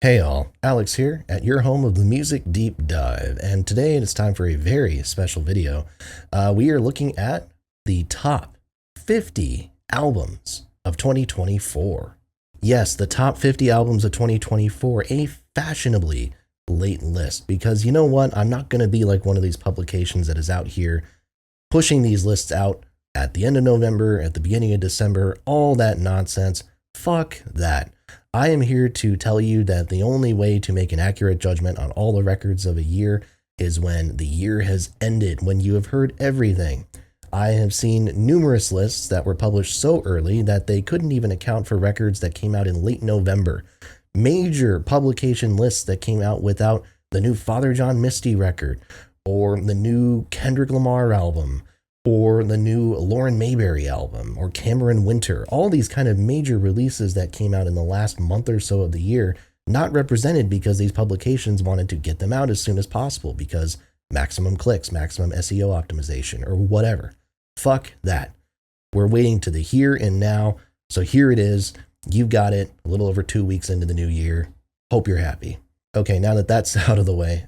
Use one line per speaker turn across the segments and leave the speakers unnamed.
Hey all, Alex here at your home of the Music Deep Dive, and today it's time for a very special video. We are looking at the top 50 albums of 2024. Yes, the top 50 albums of 2024, a fashionably late list, because you know what? I'm not going to be like one of these publications that is out here pushing these lists out at the end of November, at the beginning of December, all that nonsense. Fuck that. I am here to tell you that the only way to make an accurate judgment on all the records of a year is when the year has ended, when you have heard everything. I have seen numerous lists that were published so early that they couldn't even account for records that came out in late November. Major publication lists that came out without the new Father John Misty record, or the new Kendrick Lamar album, or the new Lauren Mayberry album, or Cameron Winter, all these kind of major releases that came out in the last month or so of the year, not represented because these publications wanted to get them out as soon as possible because maximum clicks, maximum SEO optimization, or whatever. Fuck that. We're waiting to the here and now, so here it is. You've got it a little over 2 weeks into the new year. Hope you're happy. Okay, now that that's out of the way,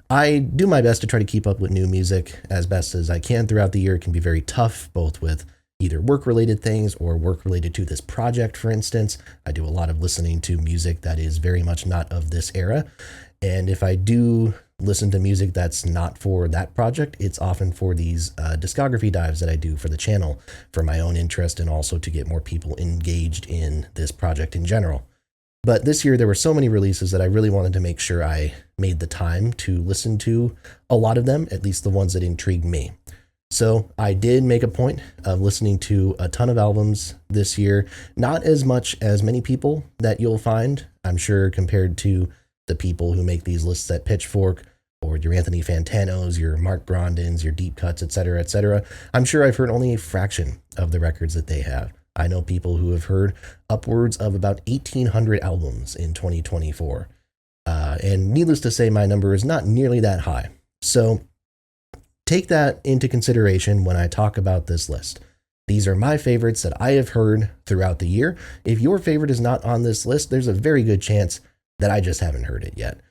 I do my best to try to keep up with new music as best as I can throughout the year. It can be very tough, both with either work-related things or work related to this project, for instance. I do a lot of listening to music that is very much not of this era. And if I do listen to music that's not for that project, it's often for these discography dives that I do for the channel for my own interest and also to get more people engaged in this project in general. But this year, there were so many releases that I really wanted to make sure I made the time to listen to a lot of them, at least the ones that intrigued me. So I did make a point of listening to a ton of albums this year, not as much as many people that you'll find, I'm sure, compared to the people who make these lists at Pitchfork, or your Anthony Fantanos, your Mark Brondins, your Deep Cuts, etc., etc. I'm sure I've heard only a fraction of the records that they have. I know people who have heard upwards of about 1,800 albums in 2024. And needless to say, my number is not nearly that high. So take that into consideration when I talk about this list. These are my favorites that I have heard throughout the year. If your favorite is not on this list, there's a very good chance that I just haven't heard it yet.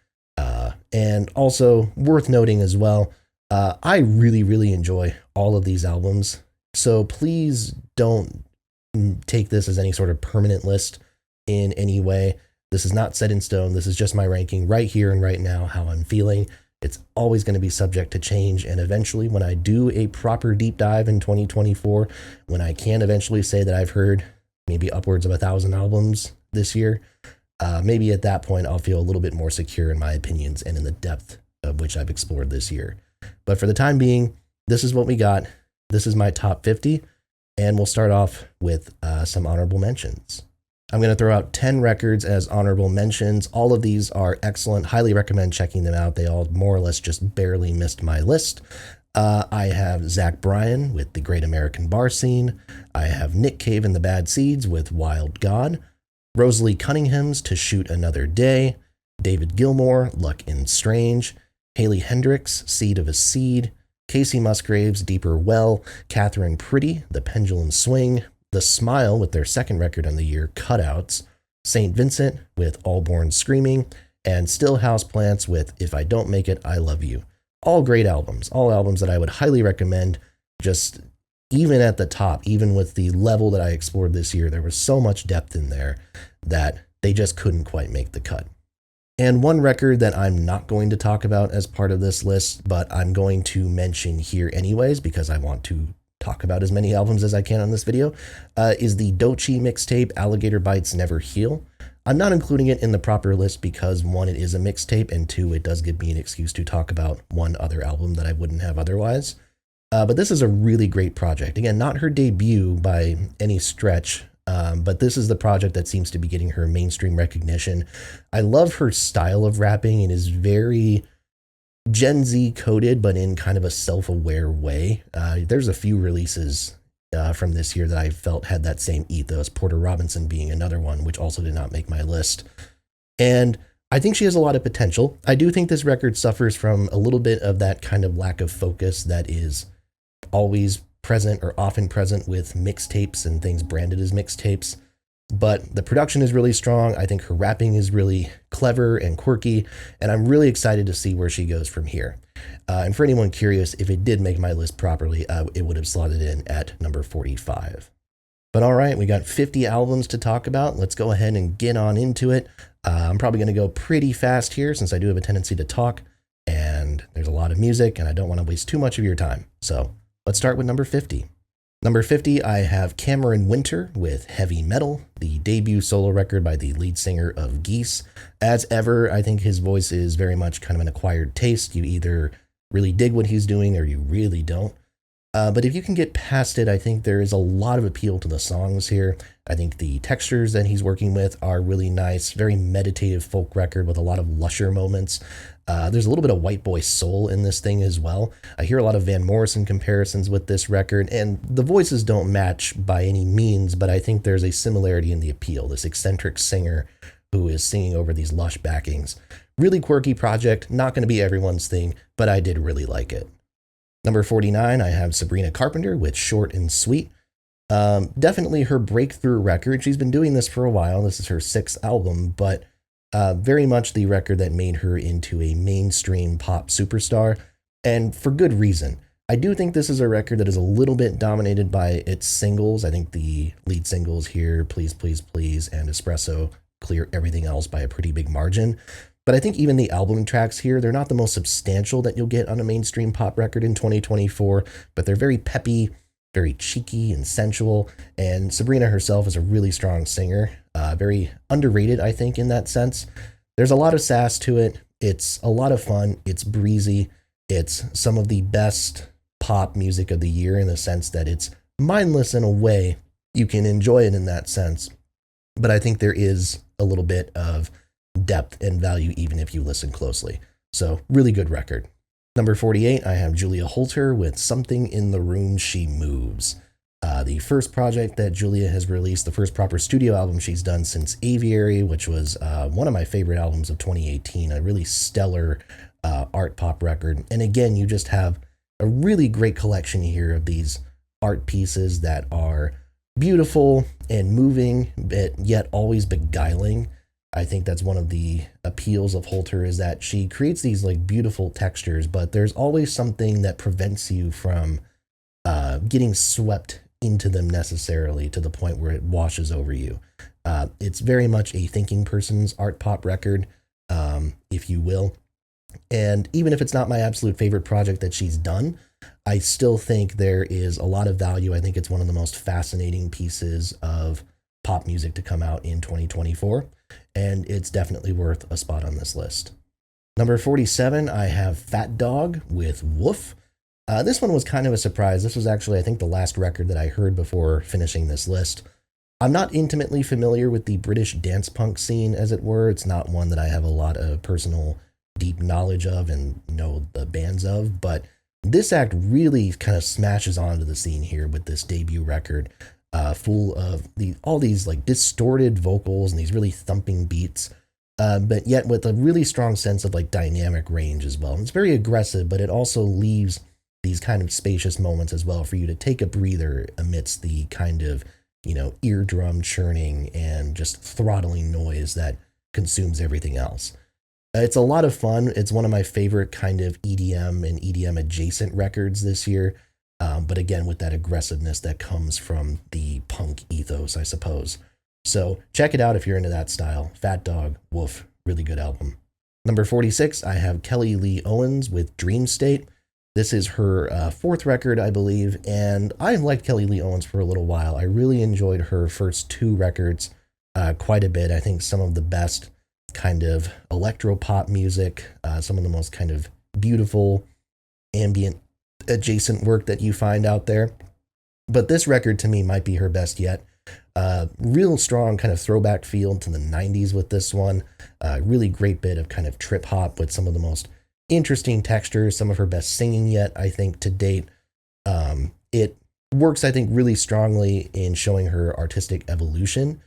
And also worth noting as well, I really enjoy all of these albums. So please don't take this as any sort of permanent list in any way. This is not set in stone. This is just my ranking right here and right now, how I'm feeling. It's always going to be subject to change. And eventually, when I do a proper deep dive in 2024, when I can eventually say that I've heard maybe upwards of 1,000 albums this year, maybe at that point, I'll feel a little bit more secure in my opinions and in the depth of which I've explored this year. But for the time being, this is what we got. This is my top 50. And we'll start off with some honorable mentions. I'm going to throw out 10 records as honorable mentions. All of these are excellent. Highly recommend checking them out. They all more or less just barely missed my list. I have Zach Bryan with The Great American Bar Scene. I have Nick Cave and the Bad Seeds with Wild God. Rosalie Cunningham's To Shoot Another Day. David Gilmour, Luck in Strange. Haley Hendricks, Seed of a Seed. Casey Musgraves, Deeper Well, Catherine Pretty, The Pendulum Swing, The Smile with their second record on the year, Cutouts, St. Vincent with All Born Screaming, and Still Houseplants with If I Don't Make It, I Love You. All great albums, all albums that I would highly recommend, just even at the top, even with the level that I explored this year, there was so much depth in there that they just couldn't quite make the cut. And one record that I'm not going to talk about as part of this list, but I'm going to mention here anyways, because I want to talk about as many albums as I can on this video, is the Doechii mixtape, Alligator Bites Never Heal. I'm not including it in the proper list because, one, it is a mixtape, and two, it does give me an excuse to talk about one other album that I wouldn't have otherwise. But this is a really great project. Again, not her debut by any stretch, but this is the project that seems to be getting her mainstream recognition. I love her style of rapping. It is very Gen Z coded, but in kind of a self-aware way. There's a few releases from this year that I felt had that same ethos, Porter Robinson being another one, which also did not make my list. And I think she has a lot of potential. I do think this record suffers from a little bit of that kind of lack of focus that is always present or often present with mixtapes and things branded as mixtapes. But the production is really strong. I think her rapping is really clever. clever and quirky, and I'm really excited to see where she goes from here. And for anyone curious, if it did make my list properly, it would have slotted in at number 45. But all right, we got 50 albums to talk about. Let's go ahead and get on into it. I'm probably going to go pretty fast here since I do have a tendency to talk, and there's a lot of music, and I don't want to waste too much of your time. So let's start with number 50. Number 50, I have Cameron Winter with Heavy Metal, the debut solo record by the lead singer of Geese. As ever, I think his voice is very much kind of an acquired taste. You either really dig what he's doing or you really don't. But if you can get past it, I think there is a lot of appeal to the songs here. I think the textures that he's working with are really nice, very meditative folk record with a lot of lusher moments. There's a little bit of white boy soul in this thing as well. I hear a lot of Van Morrison comparisons with this record, and the voices don't match by any means, but I think there's a similarity in the appeal. This eccentric singer who is singing over these lush backings. Really quirky project, not going to be everyone's thing, but I did really like it. Number 49, I have Sabrina Carpenter with Short and Sweet. Definitely her breakthrough record. She's been doing this for a while. This is her 6th album, but very much the record that made her into a mainstream pop superstar, and for good reason. I do think this is a record that is a little bit dominated by its singles. I think the lead singles here, Please, Please, Please, and Espresso, clear everything else by a pretty big margin. But I think even the album tracks here, they're not the most substantial that you'll get on a mainstream pop record in 2024, but they're very peppy, very cheeky and sensual, and Sabrina herself is a really strong singer, very underrated, I think, in that sense. There's a lot of sass to it, it's a lot of fun, it's breezy, it's some of the best pop music of the year in the sense that it's mindless in a way. You can enjoy it in that sense, but I think there is a little bit of depth and value even if you listen closely. So really good record. Number 48, I have Julia Holter with Something in the Room She Moves. The first project that Julia has released, the first proper studio album she's done since Aviary, which was one of my favorite albums of 2018, a really stellar art pop record. And again, you just have a really great collection here of these art pieces that are beautiful and moving, but yet always beguiling. I think that's one of the appeals of Holter is that she creates these like beautiful textures, but there's always something that prevents you from getting swept into them necessarily to the point where it washes over you. It's very much a thinking person's art pop record, if you will. And even if it's not my absolute favorite project that she's done, I still think there is a lot of value. I think it's one of the most fascinating pieces of pop music to come out in 2024. And it's definitely worth a spot on this list. Number 47, I have Fat Dog with Woof. This one was kind of a surprise. This was actually, I think, the last record that I heard before finishing this list. I'm not intimately familiar with the British dance punk scene, as it were. It's not one that I have a lot of personal, deep knowledge of and know the bands of, but this act really kind of smashes onto the scene here with this debut record. Full of all these like distorted vocals and these really thumping beats, but yet with a really strong sense of like dynamic range as well. And it's very aggressive, but it also leaves these kind of spacious moments as well for you to take a breather amidst the kind of, eardrum churning and just throttling noise that consumes everything else. It's a lot of fun. It's one of my favorite kind of EDM and EDM adjacent records this year. But again, with that aggressiveness that comes from the punk ethos, I suppose. So check it out if you're into that style. Fat Dog, Woof, really good album. Number 46, I have Kelly Lee Owens with Dream State. This is her 4th record, I believe, and I've liked Kelly Lee Owens for a little while. I really enjoyed her first 2 records quite a bit. I think some of the best kind of electro pop music, some of the most kind of beautiful ambient adjacent work that you find out there. But this record to me might be her best yet. Real strong kind of throwback feel to the 90s with this one. Really great bit of kind of trip hop with some of the most interesting textures, some of her best singing yet, I think, to date. It works, I think, really strongly in showing her artistic evolution.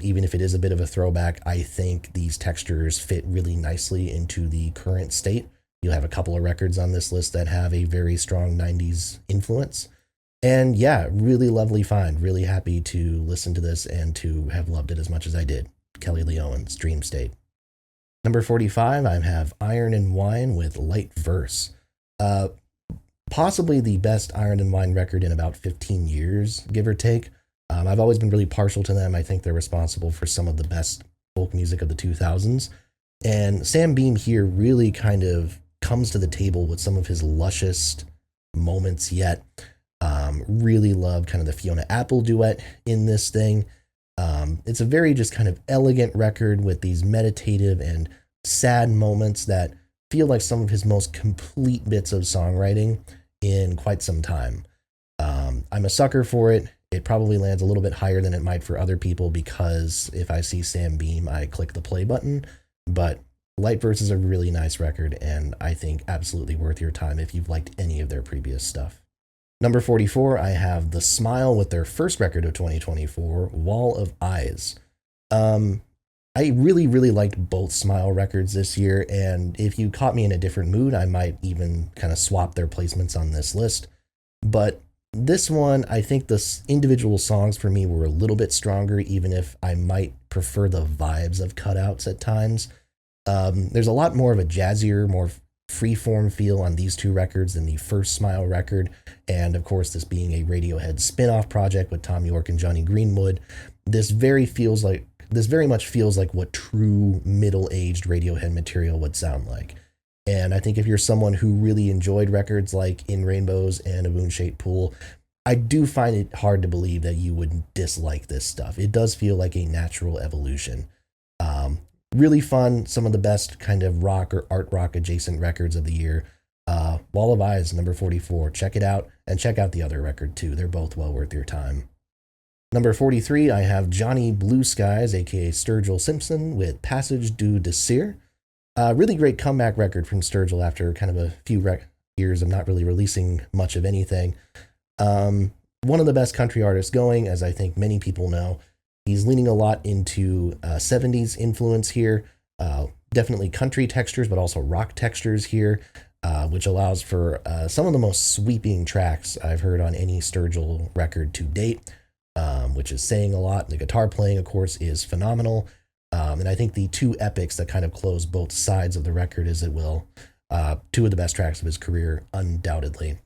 Even if it is a bit of a throwback, I think these textures fit really nicely into the current state. You'll have a couple of records on this list that have a very strong 90s influence. And yeah, really lovely find. Really happy to listen to this and to have loved it as much as I did. Kelly Lee Owens, Dream State. Number 45, I have Iron and Wine with Light Verse. Uh, Possibly the best Iron and Wine record in about 15 years, give or take. I've always been really partial to them. I think they're responsible for some of the best folk music of the 2000s. And Sam Beam here really kind of comes to the table with some of his lushest moments yet. Really love kind of the Fiona Apple duet in this thing. It's a very just kind of elegant record with these meditative and sad moments that feel like some of his most complete bits of songwriting in quite some time. I'm a sucker for it. It probably lands a little bit higher than it might for other people because if I see Sam Beam, I click the play button. But Light Verse is a really nice record, and I think absolutely worth your time if you've liked any of their previous stuff. Number 44, I have The Smile with their first record of 2024, Wall of Eyes. I really, really liked both Smile records this year, and if you caught me in a different mood, I might even kind of swap their placements on this list. But this one, I think the individual songs for me were a little bit stronger, even if I might prefer the vibes of cutouts at times. There's a lot more of a jazzier, more freeform feel on these two records than the first Smile record, and of course, this being a Radiohead spin-off project with Tom York and Johnny Greenwood, this very much feels like what true middle-aged Radiohead material would sound like. And I think if you're someone who really enjoyed records like In Rainbows and A Moon-Shaped Pool, I do find it hard to believe that you would dislike this stuff. It does feel like a natural evolution. Really fun, some of the best kind of rock or art rock adjacent records of the year. Wall of Eyes, number 44. Check it out, and check out the other record too. They're both well worth your time. Number 43, I have Johnny Blue Skies, aka Sturgill Simpson, with Passage du Désir. Really great comeback record from Sturgill after kind of a few years of not really releasing much of anything. One of the best country artists going, as I think many people know. He's leaning a lot into 70s influence here, definitely country textures, but also rock textures here, which allows for some of the most sweeping tracks I've heard on any Sturgill record to date, which is saying a lot. The guitar playing, of course, is phenomenal. And I think the two epics that kind of close both sides of the record, as it will, two of the best tracks of his career, undoubtedly.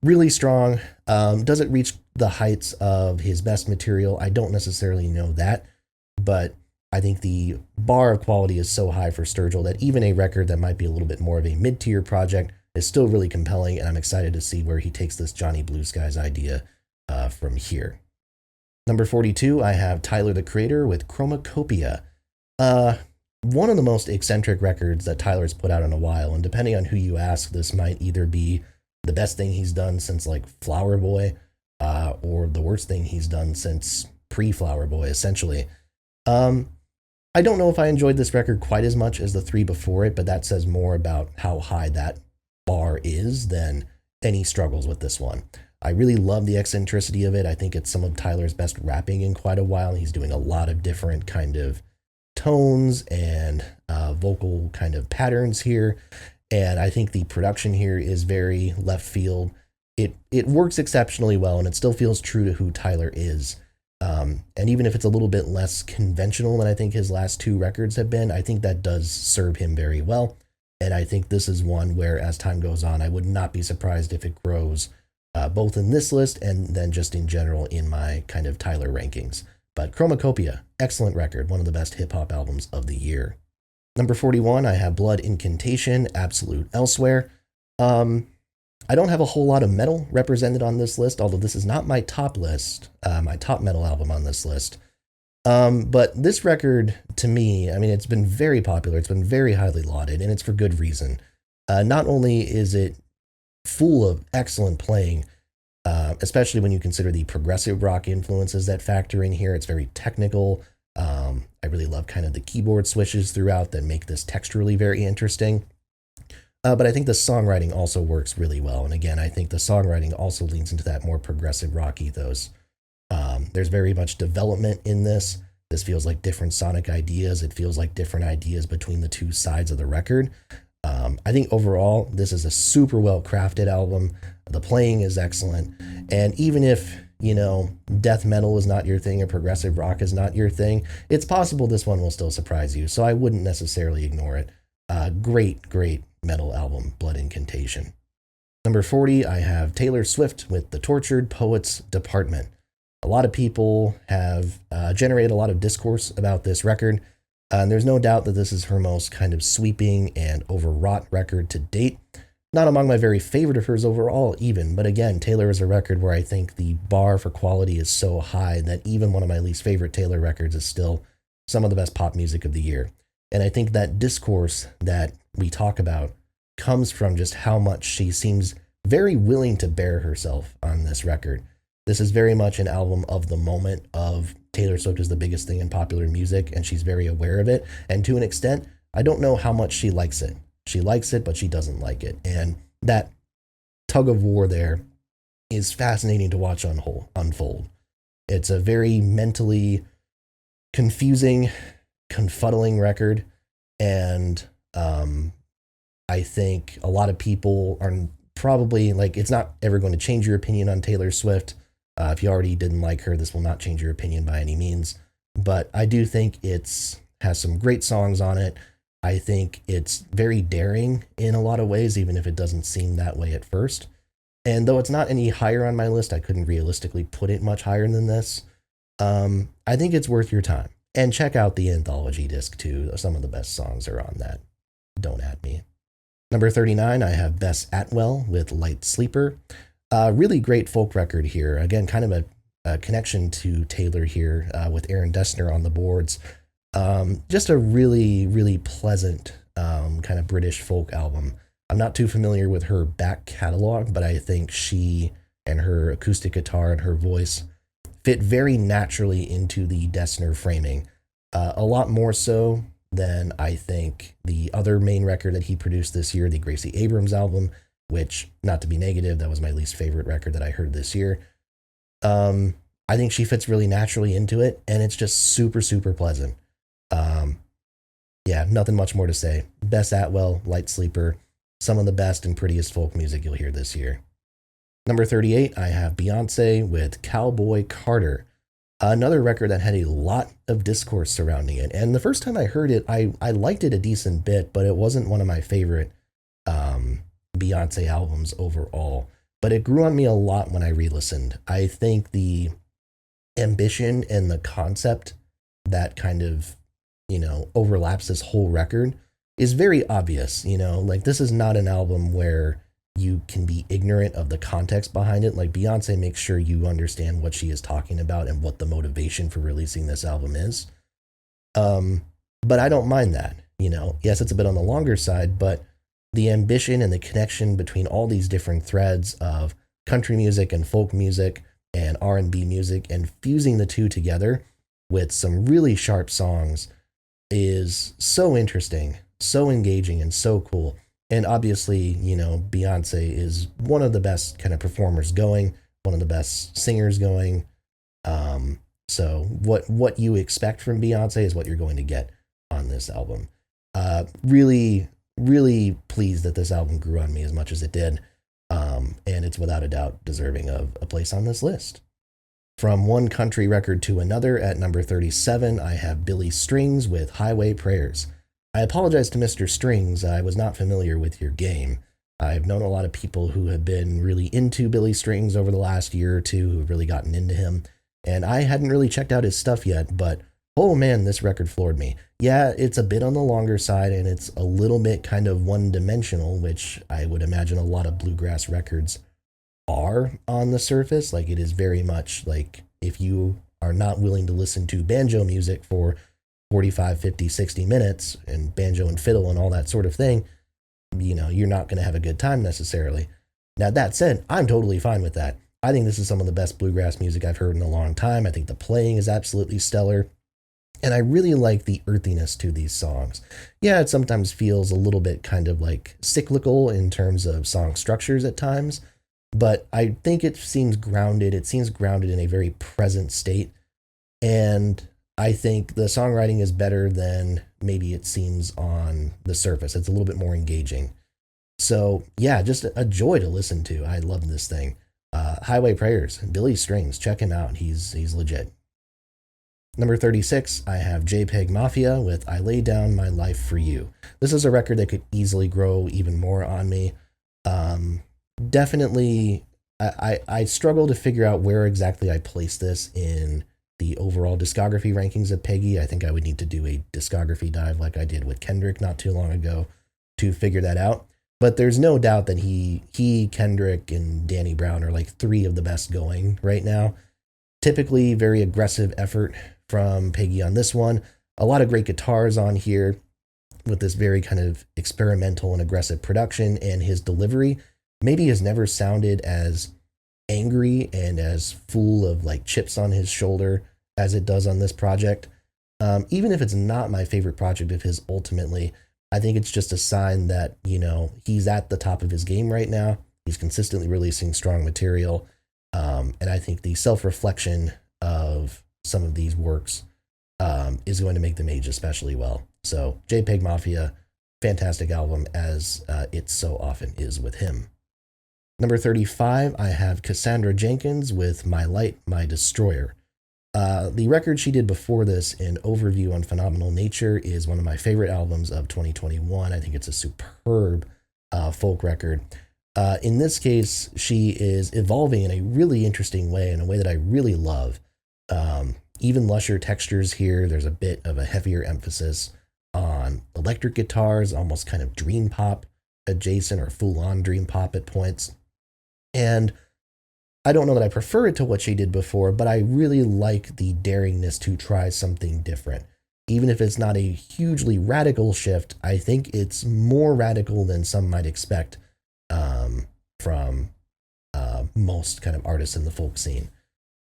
Really strong. Does it reach the heights of his best material? I don't necessarily know that, but I think the bar of quality is so high for Sturgill that even a record that might be a little bit more of a mid-tier project is still really compelling, and I'm excited to see where he takes this Johnny Blue Skies idea from here. Number 42, I have Tyler, the Creator with Chromacopia. One of the most eccentric records that Tyler's put out in a while, and depending on who you ask, this might either be the best thing he's done since like Flower Boy, or the worst thing he's done since pre-Flower Boy, essentially. I don't know if I enjoyed this record quite as much as the three before it, but that says more about how high that bar is than any struggles with this one. I really love the eccentricity of it. I think it's some of Tyler's best rapping in quite a while. He's doing a lot of different kind of tones and vocal kind of patterns here. And I think the production here is very left field. It works exceptionally well, and it still feels true to who Tyler is. And even if it's a little bit less conventional than I think his last two records have been, I think that does serve him very well. And I think this is one where, as time goes on, I would not be surprised if it grows both in this list and then just in general in my kind of Tyler rankings. But Chromacopia, excellent record, one of the best hip-hop albums of the year. Number 41, I have Blood Incantation, Absolute Elsewhere. I don't have a whole lot of metal represented on this list, although this is not my top list, my top metal album on this list. But this record, to me, I mean, it's been very popular, it's been very highly lauded, and it's for good reason. Not only is it full of excellent playing, especially when you consider the progressive rock influences that factor in here, it's very technical. I really love kind of the keyboard swishes throughout that make this texturally very interesting. But I think the songwriting also works really well. And again, I think the songwriting also leans into that more progressive rock ethos. There's very much development in this. This feels like different sonic ideas. It feels like different ideas between the two sides of the record. I think overall, this is a super well crafted album. The playing is excellent. And even if death metal is not your thing or progressive rock is not your thing, it's possible this one will still surprise you. So I wouldn't necessarily ignore it. Great metal album, Blood Incantation. Number 40, I have Taylor Swift with The Tortured Poets Department. A lot of people have generated a lot of discourse about this record. And there's no doubt that this is her most kind of sweeping and overwrought record to date. Not among my very favorite of hers overall, even. But again, Taylor is a record where I think the bar for quality is so high that even one of my least favorite Taylor records is still some of the best pop music of the year. And I think that discourse that we talk about comes from just how much she seems very willing to bear herself on this record. This is very much an album of the moment of Taylor Swift is the biggest thing in popular music, and she's very aware of it. And to an extent, I don't know how much she likes it. She likes it, but she doesn't like it. And that tug of war there is fascinating to watch unfold. It's a very mentally confusing, confuddling record. And I think a lot of people are probably like, it's not ever going to change your opinion on Taylor Swift. If you already didn't like her, this will not change your opinion by any means. But I do think has some great songs on it. I think it's very daring in a lot of ways, even if it doesn't seem that way at first. And though it's not any higher on my list, I couldn't realistically put it much higher than this. I think it's worth your time. And check out the anthology disc too. Some of the best songs are on that. Don't at me. Number 39, I have Bess Atwell with Light Sleeper. Really great folk record here. Again, kind of a connection to Taylor here with Aaron Dessner on the boards. Just a really pleasant kind of British folk album. I'm not too familiar with her back catalog, but I think she and her acoustic guitar and her voice fit very naturally into the Dessner framing. A lot more so than I think the other main record that he produced this year, the Gracie Abrams album, which, not to be negative, that was my least favorite record that I heard this year. I think she fits really naturally into it, and it's just super pleasant. Yeah, nothing much more to say. Bess Atwell, Light Sleeper, some of the best and prettiest folk music you'll hear this year. Number 38, I have Beyonce with Cowboy Carter. Another record that had a lot of discourse surrounding it. And the first time I heard it, I liked it a decent bit, but it wasn't one of my favorite Beyonce albums overall. But it grew on me a lot when I re-listened. I think the ambition and the concept that kind of, overlaps this whole record is very obvious. Like, this is not an album where you can be ignorant of the context behind it. Like, Beyonce makes sure you understand what she is talking about and what the motivation for releasing this album is. But I don't mind that. Yes, it's a bit on the longer side, but the ambition and the connection between all these different threads of country music and folk music and R&B music, and fusing the two together with some really sharp songs is so interesting, so engaging, and so cool. And obviously, Beyonce is one of the best kind of performers going, one of the best singers going. So what you expect from Beyonce is what you're going to get on this album. Really pleased that this album grew on me as much as it did. And it's without a doubt deserving of a place on this list. From one country record to another, at number 37, I have Billy Strings with Highway Prayers. I apologize to Mr. Strings. I was not familiar with your game. I've known a lot of people who have been really into Billy Strings over the last year or two, who've really gotten into him. And I hadn't really checked out his stuff yet, but oh man, this record floored me. Yeah, it's a bit on the longer side, and it's a little bit kind of one-dimensional, which I would imagine a lot of bluegrass records are on the surface. Like, it is very much like, if you are not willing to listen to banjo music for 45, 50, 60 minutes, and banjo and fiddle and all that sort of thing, you're not going to have a good time necessarily. Now, that said, I'm totally fine with that. I think this is some of the best bluegrass music I've heard in a long time. I think the playing is absolutely stellar. And I really like the earthiness to these songs. Yeah, it sometimes feels a little bit kind of like cyclical in terms of song structures at times, but I think it seems grounded. It seems grounded in a very present state. And I think the songwriting is better than maybe it seems on the surface. It's a little bit more engaging. So yeah, just a joy to listen to. I love this thing. Highway Prayers, Billy Strings. Check him out. He's legit. Number 36, I have JPEG Mafia with I Lay Down My Life for You. This is a record that could easily grow even more on me. Definitely, I struggle to figure out where exactly I place this in the overall discography rankings of Peggy. I think I would need to do a discography dive like I did with Kendrick not too long ago to figure that out. But there's no doubt that he, Kendrick, and Danny Brown are like three of the best going right now. Typically, very aggressive effort from Peggy on this one. A lot of great guitars on here with this very kind of experimental and aggressive production, and his delivery maybe has never sounded as angry and as full of like chips on his shoulder as it does on this project. Even if it's not my favorite project of his ultimately, I think it's just a sign that, you know, he's at the top of his game right now. He's consistently releasing strong material. And I think the self-reflection of some of these works is going to make them age especially well. So JPEG Mafia, fantastic album, as it so often is with him. Number 35, I have Cassandra Jenkins with My Light, My Destroyer. The record she did before this, in Overview on Phenomenal Nature, is one of my favorite albums of 2021. I think it's a superb folk record. In this case, she is evolving in a really interesting way, in a way that I really love. Even lusher textures here. There's a bit of a heavier emphasis on electric guitars, almost kind of dream pop adjacent or full-on dream pop at points. And I don't know that I prefer it to what she did before, but I really like the daringness to try something different. Even if it's not a hugely radical shift, I think it's more radical than some might expect from most kind of artists in the folk scene.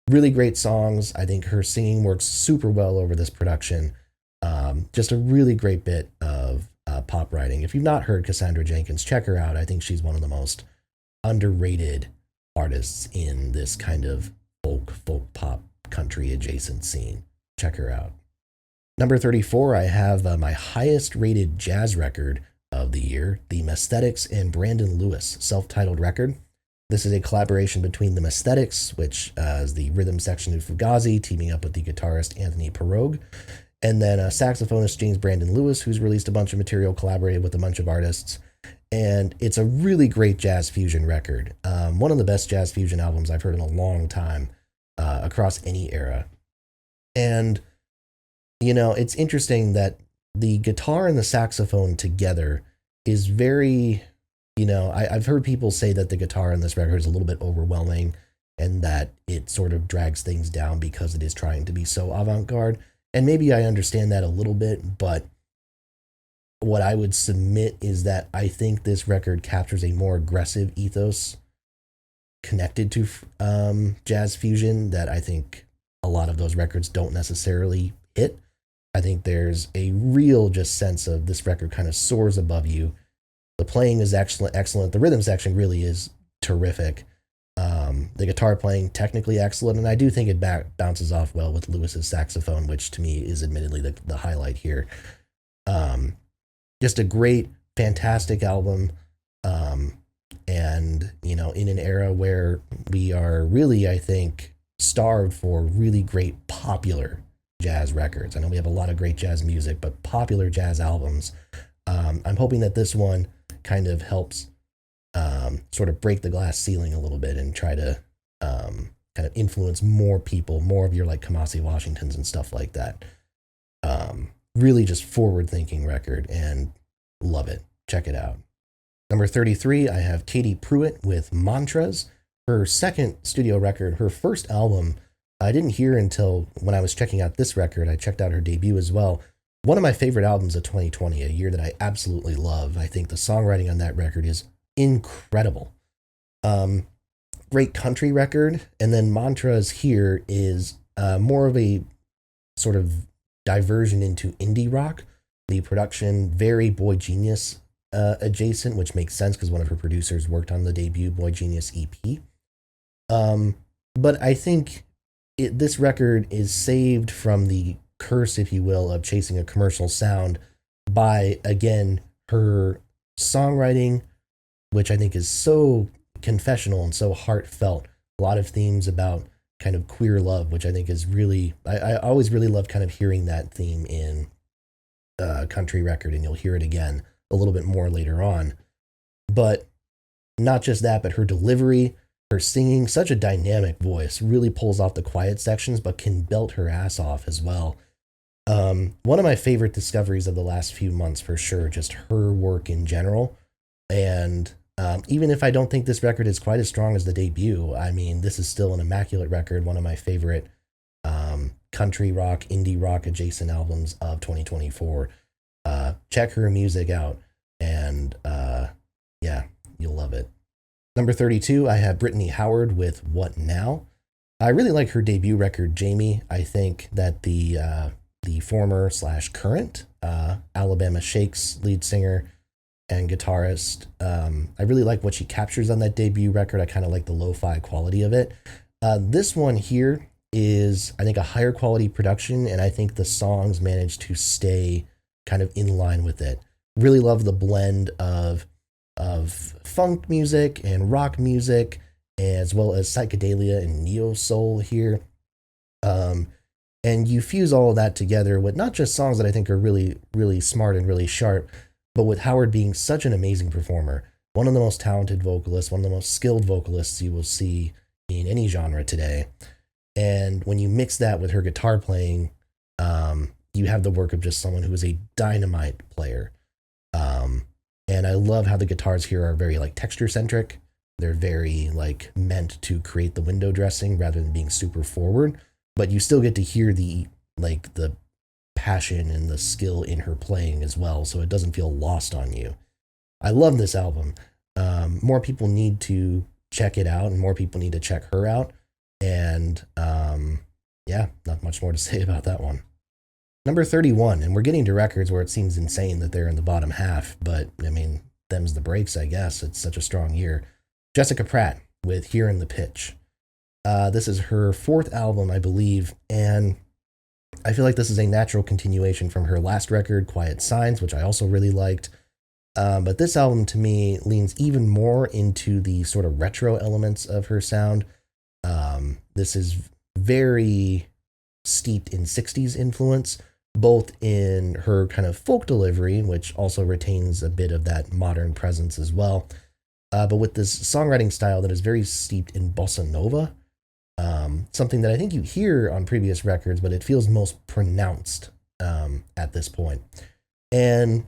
Really great songs. I think her singing works super well over this production. Just a really great bit of pop writing. If you've not heard Cassandra Jenkins, check her out. I think she's one of the most underrated artists in this kind of folk pop country adjacent scene. Check her out. Number 34, I have my highest rated jazz record of the year, the Mesthetics and Brandon Lewis self-titled record. This is a collaboration between the Mesthetics, which is the rhythm section of Fugazi, teaming up with the guitarist Anthony Pirogue, and then saxophonist James Brandon Lewis, who's released a bunch of material, collaborated with a bunch of artists. And it's a really great jazz fusion record. One of the best jazz fusion albums I've heard in a long time, across any era. And, you know, it's interesting that the guitar and the saxophone together is very, you know, I've heard people say that the guitar in this record is a little bit overwhelming and that it sort of drags things down because it is trying to be so avant-garde. And maybe I understand that a little bit, but what I would submit is that I think this record captures a more aggressive ethos connected to jazz fusion that I think a lot of those records don't necessarily hit. I think there's a real just sense of this record kind of soars above you. The playing is excellent. The rhythm section really is terrific. The guitar playing, technically excellent, and I do think it bounces off well with Lewis's saxophone, which to me is admittedly the highlight here. Just a great, fantastic album. And, you know, in an era where we are really, I think, starved for really great popular jazz records. I know we have a lot of great jazz music, but popular jazz albums. I'm hoping that this one kind of helps sort of break the glass ceiling a little bit and try to kind of influence more people, more of your like Kamasi Washingtons and stuff like that. Really just forward-thinking record, and love it. Check it out. Number 33, I have Katie Pruitt with Mantras. Her second studio record, her first album, I didn't hear until when I was checking out this record. I checked out her debut as well. One of my favorite albums of 2020, a year that I absolutely love. I think the songwriting on that record is incredible. Great country record. And then Mantras here is more of a sort of diversion into indie rock. The production, very Boy Genius adjacent, which makes sense because one of her producers worked on the debut Boy Genius EP. But I think this record is saved from the curse, if you will, of chasing a commercial sound by, again, her songwriting, which I think is so confessional and so heartfelt, A lot of themes about kind of queer love, which I think is really, I always really love kind of hearing that theme in country record, and you'll hear it again a little bit more later on. But not just that, but her delivery, her singing, such a dynamic voice, really pulls off the quiet sections, but can belt her ass off as well. One of my favorite discoveries of the last few months, for sure, just her work in general. And even if I don't think this record is quite as strong as the debut, I mean, this is still an immaculate record, one of my favorite country rock, indie rock adjacent albums of 2024. Check her music out, and yeah, you'll love it. Number 32, I have Brittany Howard with What Now? I really like her debut record, Jamie. I think that the former slash current Alabama Shakes lead singer and guitarist, I really like what she captures on that debut record. I kind of like the lo-fi quality of it. This one here is, I think, a higher quality production, and I think the songs managed to stay kind of in line with it. Really love the blend of funk music and rock music, as well as psychedelia and neo soul here. And you fuse all of that together with not just songs that I think are really, really smart and really sharp, but with Howard being such an amazing performer, one of the most talented vocalists, one of the most skilled vocalists you will see in any genre today. And when you mix that with her guitar playing, you have the work of just someone who is a dynamite player. And I love how the guitars here are very like texture centric. They're very like meant to create the window dressing rather than being super forward, but you still get to hear the passion and the skill in her playing as well, so it doesn't feel lost on you. I love this album. More people need to check it out, and more people need to check her out. And yeah, not much more to say about that one. Number 31, and we're getting to records where it seems insane that they're in the bottom half, but I mean, them's the breaks, I guess. It's such a strong year. Jessica Pratt with Here in the Pitch. This is her fourth album, I believe, and I feel like this is a natural continuation from her last record, Quiet Signs, which I also really liked. But this album, to me, leans even more into the sort of retro elements of her sound. This is very steeped in 60s influence, both in her kind of folk delivery, which also retains a bit of that modern presence as well, but with this songwriting style that is very steeped in bossa nova, something that I think you hear on previous records, but it feels most pronounced at this point. And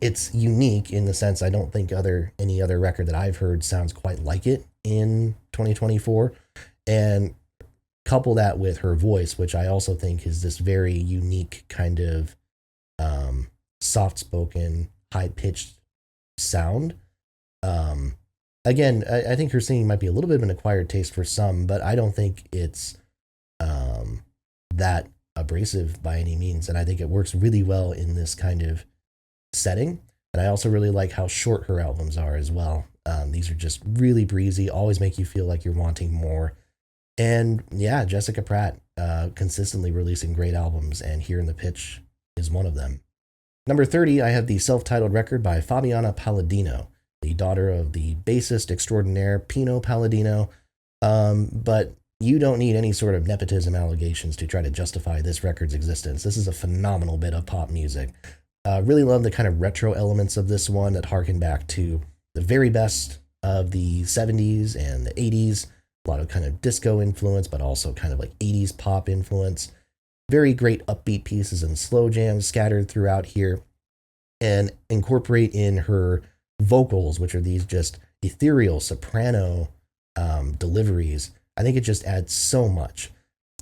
it's unique in the sense I don't think any other record that I've heard sounds quite like it in 2024. And couple that with her voice, which I also think is this very unique kind of soft-spoken, high-pitched sound. Again, I think her singing might be a little bit of an acquired taste for some, but I don't think it's that abrasive by any means, and I think it works really well in this kind of setting. And I also really like how short her albums are as well. These are just really breezy, always make you feel like you're wanting more. And yeah, Jessica Pratt consistently releasing great albums, and Here in the Pitch is one of them. Number 30, I have the self-titled record by Fabiana Palladino, the daughter of the bassist extraordinaire Pino Palladino. But you don't need any sort of nepotism allegations to try to justify this record's existence. This is a phenomenal bit of pop music. Really love the kind of retro elements of this one that harken back to the very best of the 70s and the 80s. A lot of kind of disco influence, but also kind of like 80s pop influence. Very great upbeat pieces and slow jams scattered throughout here. And incorporate in her vocals, which are these just ethereal soprano deliveries. I think it just adds so much.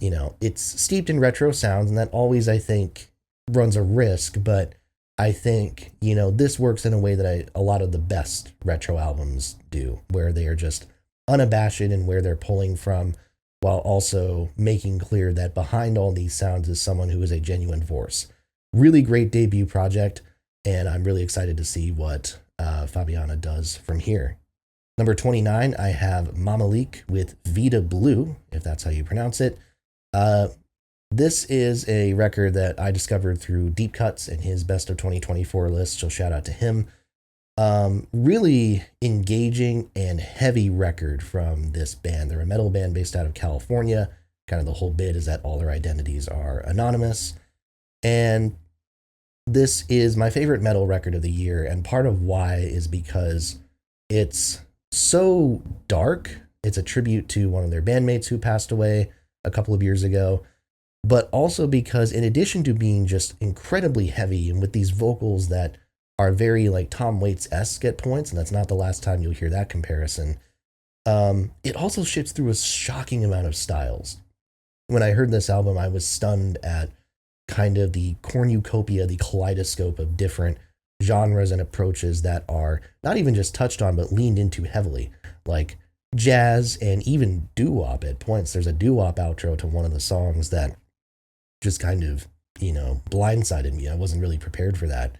You know, it's steeped in retro sounds, and that always, I think, runs a risk, but I think, you know, this works in a way that a lot of the best retro albums do, where they are just unabashed in where they're pulling from, while also making clear that behind all these sounds is someone who is a genuine force. Really great debut project, and I'm really excited to see what Fabiana does from here. Number 29, I have Mamalik with Vida Blue, if that's how you pronounce it. This is a record that I discovered through Deep Cuts and his Best of 2024 list, so shout out to him. Really engaging and heavy record from this band. They're a metal band based out of California. Kind of the whole bit is that all their identities are anonymous. And this is my favorite metal record of the year. And part of why is because it's so dark. It's a tribute to one of their bandmates who passed away a couple of years ago, but also because, in addition to being just incredibly heavy and with these vocals that are very like Tom Waits-esque at points, and that's not the last time you'll hear that comparison, it also shifts through a shocking amount of styles. When I heard this album, I was stunned at kind of the cornucopia, the kaleidoscope of different genres and approaches that are not even just touched on, but leaned into heavily, like jazz and even doo-wop at points. There's a doo-wop outro to one of the songs that just kind of, blindsided me. I wasn't really prepared for that.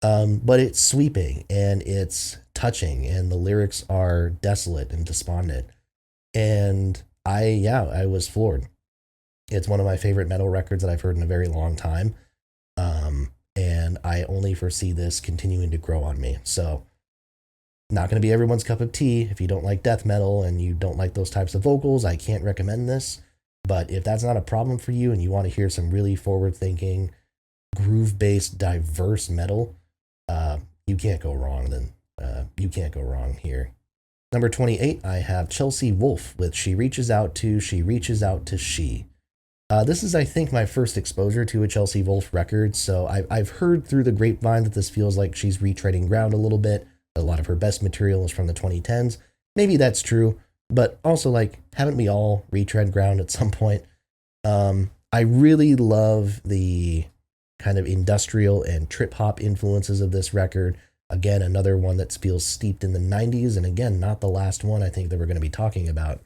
But it's sweeping and it's touching, and the lyrics are desolate and despondent. And I was floored. It's one of my favorite metal records that I've heard in a very long time. And I only foresee this continuing to grow on me. So, not going to be everyone's cup of tea. If you don't like death metal and you don't like those types of vocals, I can't recommend this. But if that's not a problem for you and you want to hear some really forward thinking, groove based, diverse metal, you can't go wrong. You can't go wrong here. Number 28, I have Chelsea Wolfe with She Reaches Out to, She Reaches Out to She. This is, I think, my first exposure to a Chelsea Wolfe record, so I've heard through the grapevine that this feels like she's retreading ground a little bit. A lot of her best material is from the 2010s. Maybe that's true, but also, like, haven't we all retread ground at some point? I really love the kind of industrial and trip-hop influences of this record. Again, another one that feels steeped in the 90s, and again, not the last one I think that we're going to be talking about.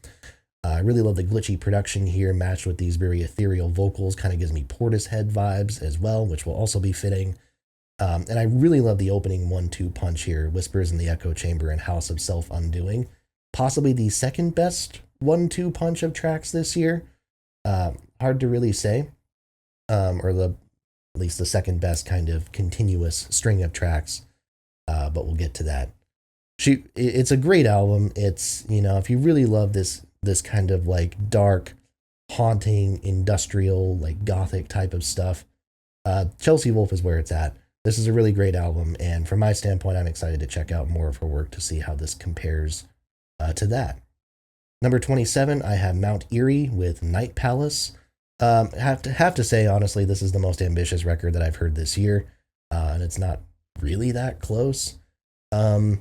I really love the glitchy production here, matched with these very ethereal vocals. Kind of gives me Portishead vibes as well, which will also be fitting. And I really love the opening 1-2 punch here, Whispers in the Echo Chamber and House of Self-Undoing. Possibly the second best 1-2 punch of tracks this year. Hard to really say. Or at least the second best kind of continuous string of tracks. But we'll get to that. It's a great album. It's, if you really love this kind of like dark, haunting, industrial, like gothic type of stuff, Chelsea Wolfe is where it's at. This is a really great album, and from my standpoint, I'm excited to check out more of her work to see how this compares to that. Number 27, I have Mount Eerie with Night Palace. Have to say, honestly, this is the most ambitious record that I've heard this year, and it's not really that close. Phil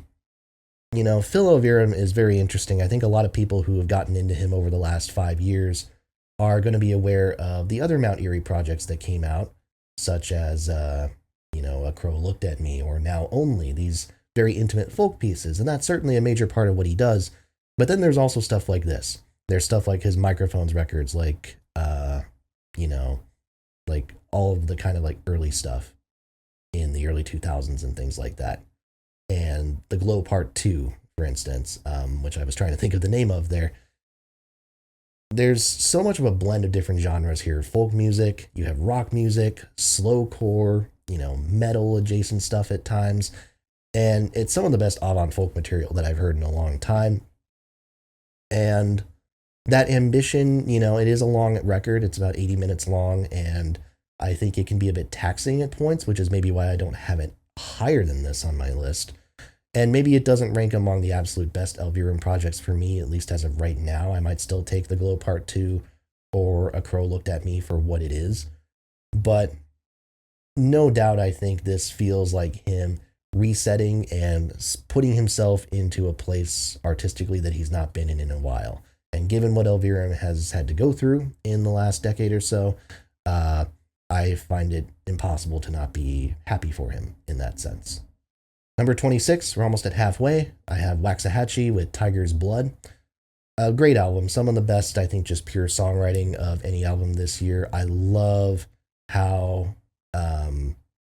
Elverum is very interesting. I think a lot of people who have gotten into him over the last 5 years are going to be aware of the other Mount Eerie projects that came out, such as, A Crow Looked at Me, or Now Only, these very intimate folk pieces. And that's certainly a major part of what he does. But then there's also stuff like this. There's stuff like his Microphones records, like, like all of the kind of like early stuff in the early 2000s and things like that. And The Glow Part 2, for instance, which I was trying to think of the name of there. There's so much of a blend of different genres here. Folk music, you have rock music, slowcore, metal adjacent stuff at times. And it's some of the best avant folk material that I've heard in a long time. And that ambition, it is a long record. It's about 80 minutes long, and I think it can be a bit taxing at points, which is maybe why I don't have it higher than this on my list. And maybe it doesn't rank among the absolute best Elverum projects for me, at least as of right now. I might still take The Glow Part 2 or A Crow Looked at Me for what it is. But no doubt I think this feels like him resetting and putting himself into a place artistically that he's not been in a while. And given what Elverum has had to go through in the last decade or so, I find it impossible to not be happy for him in that sense. Number 26, we're almost at halfway. I have Waxahachie with Tiger's Blood. A great album. Some of the best, I think, just pure songwriting of any album this year. I love how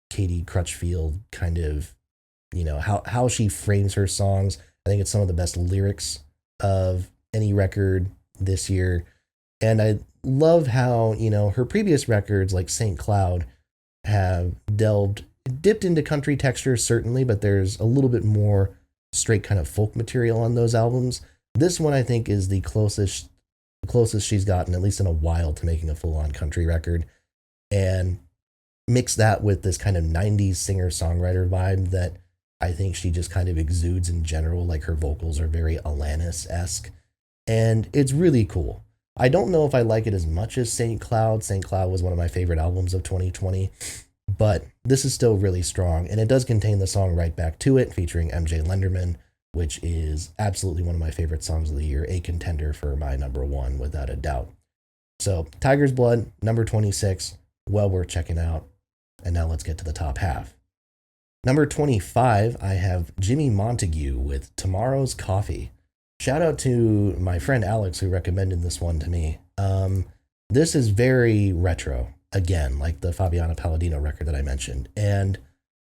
Katie Crutchfield kind of, how she frames her songs. I think it's some of the best lyrics of any record this year. And I love how, her previous records like St. Cloud have delved dipped into country texture, certainly, but there's a little bit more straight kind of folk material on those albums. This one, I think, is the closest she's gotten, at least in a while, to making a full-on country record. And mix that with this kind of 90s singer-songwriter vibe that I think she just kind of exudes in general. Like, her vocals are very Alanis-esque. And it's really cool. I don't know if I like it as much as St. Cloud. St. Cloud was one of my favorite albums of 2020. But this is still really strong. And it does contain the song Right Back to It, featuring MJ Lenderman, which is absolutely one of my favorite songs of the year. A contender for my number one, without a doubt. So, Tiger's Blood, number 26. Well worth checking out. And now let's get to the top half. Number 25, I have Jimmy Montague with Tomorrow's Coffee. Shout out to my friend Alex, who recommended this one to me. This is very retro, again, like the Fabiana Palladino record that I mentioned. And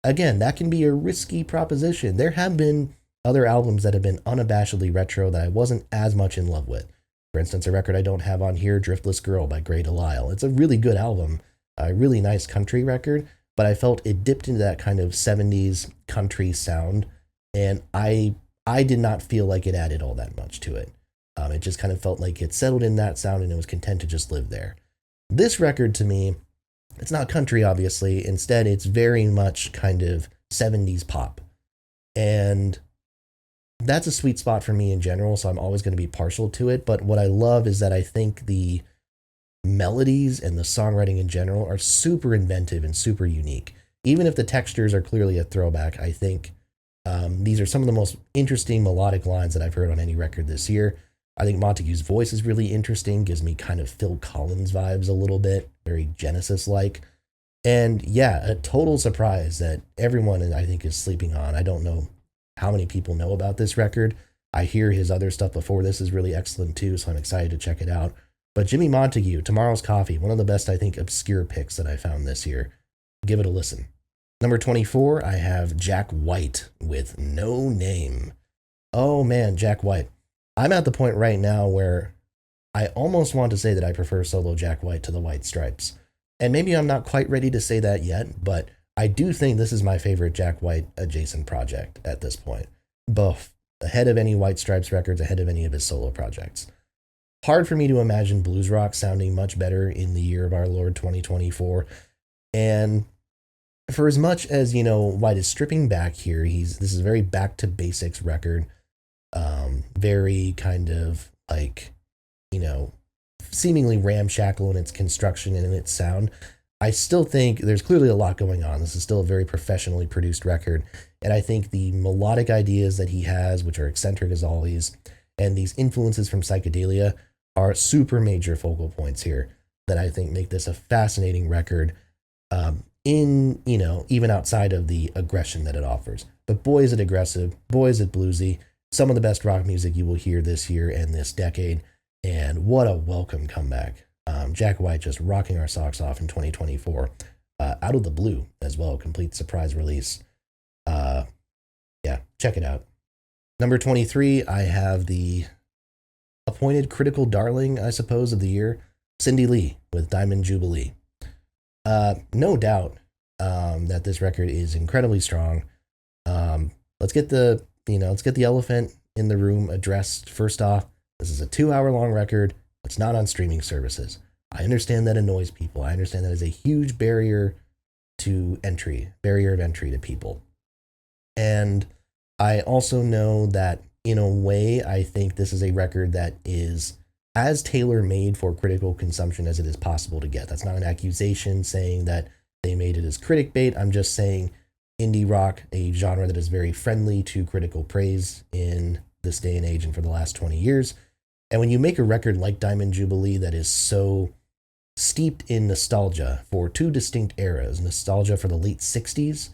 again, that can be a risky proposition. There have been other albums that have been unabashedly retro that I wasn't as much in love with. For instance, a record I don't have on here, Driftless Girl by Grey Delisle. It's a really good album, a really nice country record, but I felt it dipped into that kind of 70s country sound, and I did not feel like it added all that much to it. It just kind of felt like it settled in that sound and it was content to just live there. This record, to me, it's not country, obviously. Instead, it's very much kind of 70s pop. And that's a sweet spot for me in general, so I'm always going to be partial to it. But what I love is that I think the melodies and the songwriting in general are super inventive and super unique. Even if the textures are clearly a throwback, I think these are some of the most interesting melodic lines that I've heard on any record this year. I think Montague's voice is really interesting, gives me kind of Phil Collins vibes a little bit, very Genesis-like. And yeah, a total surprise that everyone, I think, is sleeping on. I don't know how many people know about this record. I hear his other stuff before this is really excellent too, so I'm excited to check it out. But Jimmy Montague, Tomorrow's Coffee, one of the best, I think, obscure picks that I found this year. Give it a listen. Number 24, I have Jack White with No Name. Oh man, Jack White. I'm at the point right now where I almost want to say that I prefer solo Jack White to the White Stripes. And maybe I'm not quite ready to say that yet, but I do think this is my favorite Jack White adjacent project at this point. Both ahead of any White Stripes records, ahead of any of his solo projects. Hard for me to imagine blues rock sounding much better in the year of our Lord 2024. And for as much as, White is stripping back here, this is a very back to basics record. Very kind of like, seemingly ramshackle in its construction and in its sound. I still think there's clearly a lot going on. This is still a very professionally produced record. And I think the melodic ideas that he has, which are eccentric as always, and these influences from psychedelia are super major focal points here that I think make this a fascinating record even outside of the aggression that it offers. But boy, is it aggressive. Boy, is it bluesy. Some of the best rock music you will hear this year and this decade. And what a welcome comeback. Jack White just rocking our socks off in 2024. Out of the blue as well, complete surprise release. Yeah, check it out. Number 23, I have the appointed critical darling, I suppose, of the year, Cindy Lee with Diamond Jubilee. No doubt that this record is incredibly strong. Let's get the elephant in the room addressed. First off, this is a 2-hour long record. It's not on streaming services. I understand that annoys people. I understand that is a huge barrier of entry to people. And I also know that in a way, I think this is a record that is as tailor-made for critical consumption as it is possible to get. That's not an accusation saying that they made it as critic bait. I'm just saying indie rock, a genre that is very friendly to critical praise in this day and age and for the last 20 years. And when you make a record like Diamond Jubilee that is so steeped in nostalgia for two distinct eras, nostalgia for the late 60s,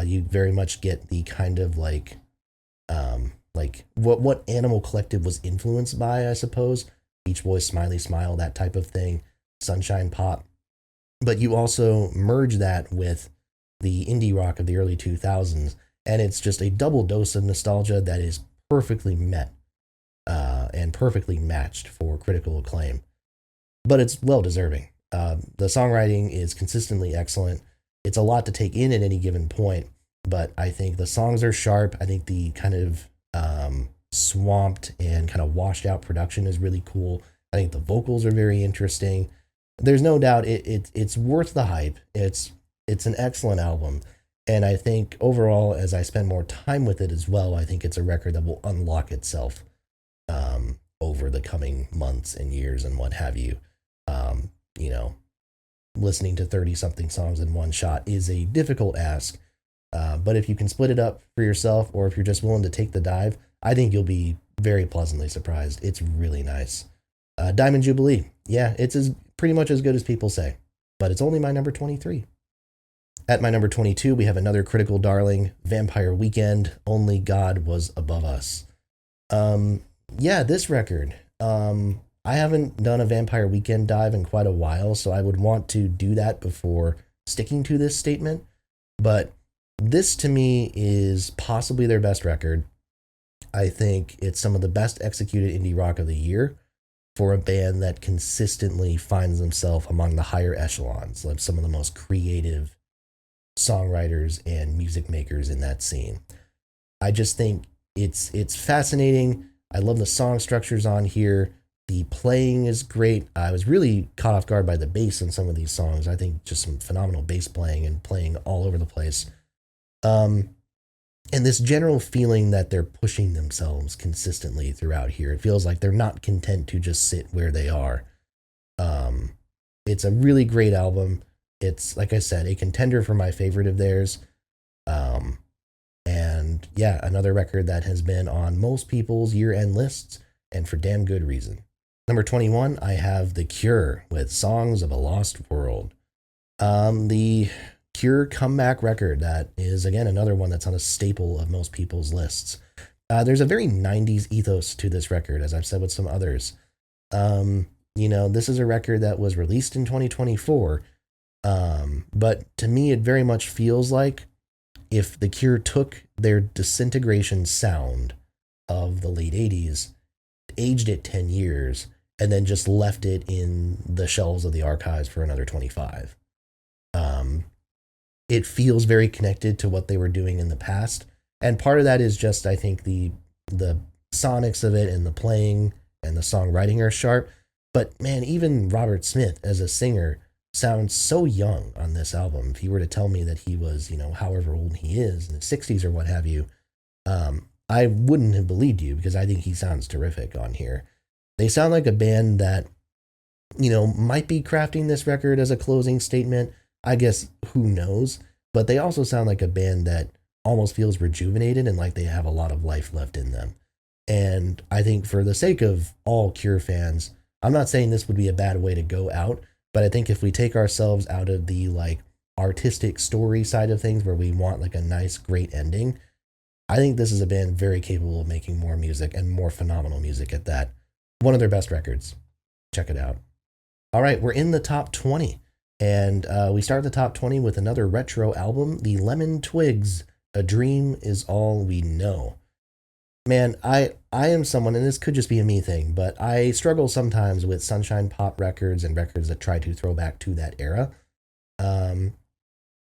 you very much get the kind of like what Animal Collective was influenced by, I suppose. Beach Boys, Smiley Smile, that type of thing, Sunshine Pop. But you also merge that with the indie rock of the early 2000s, and it's just a double dose of nostalgia that is perfectly met and perfectly matched for critical acclaim. But it's well deserving. The songwriting is consistently excellent. it's a lot to take in at any given point. But I think the songs are sharp. I think the kind of swamped and kind of washed out production is really cool. I think the vocals are very interesting. There's no doubt it's worth the hype. It's an excellent album. And I think overall, as I spend more time with it as well, I think it's a record that will unlock itself over the coming months and years and what have you. You know, listening to 30 something songs in one shot is a difficult ask. But if you can split it up for yourself, or if you're just willing to take the dive, I think you'll be very pleasantly surprised. It's really nice. Diamond Jubilee. Yeah, it's pretty much as good as people say, but it's only my number 23. At my number 22, we have another critical darling, Vampire Weekend, Only God Was Above Us. Yeah, this record. I haven't done a Vampire Weekend dive in quite a while, so I would want to do that before sticking to this statement. But this to me is possibly their best record. I think it's some of the best executed indie rock of the year for a band that consistently finds themselves among the higher echelons, like some of the most creative songwriters and music makers in that scene. I just think it's fascinating. I love the song structures on here. The playing is great. I was really caught off guard by the bass in some of these songs. I think just some phenomenal bass playing and playing all over the place. And this general feeling that they're pushing themselves consistently throughout here. It feels like they're not content to just sit where they are. It's a really great album. It's, like I said, a contender for my favorite of theirs. And yeah, another record that has been on most people's year-end lists, and for damn good reason. Number 21, I have The Cure with Songs of a Lost World. The Cure comeback record that is, again, another one that's on a staple of most people's lists. There's a very 90s ethos to this record, as I've said with some others. This is a record that was released in 2024, but to me, it very much feels like if The Cure took their disintegration sound of the late 80s, aged it 10 years, and then just left it in the shelves of the archives for another 25. It feels very connected to what they were doing in the past. And part of that is just, I think, the sonics of it and the playing and the songwriting are sharp. But man, even Robert Smith as a singer sounds so young on this album. If you were to tell me that he was, however old he is, in the 60s or what have you, I wouldn't have believed you, because I think he sounds terrific on here. They sound like a band that, might be crafting this record as a closing statement. I guess, who knows? But they also sound like a band that almost feels rejuvenated and like they have a lot of life left in them. And I think for the sake of all Cure fans, I'm not saying this would be a bad way to go out, but I think if we take ourselves out of the artistic story side of things, where we want a nice, great ending, I think this is a band very capable of making more music, and more phenomenal music at that. One of their best records. Check it out. All right, we're in the top 20. And we start the top 20 with another retro album, the Lemon Twigs, A Dream Is All We Know. Man, I am someone, and this could just be a me thing, but I struggle sometimes with sunshine pop records and records that try to throw back to that era.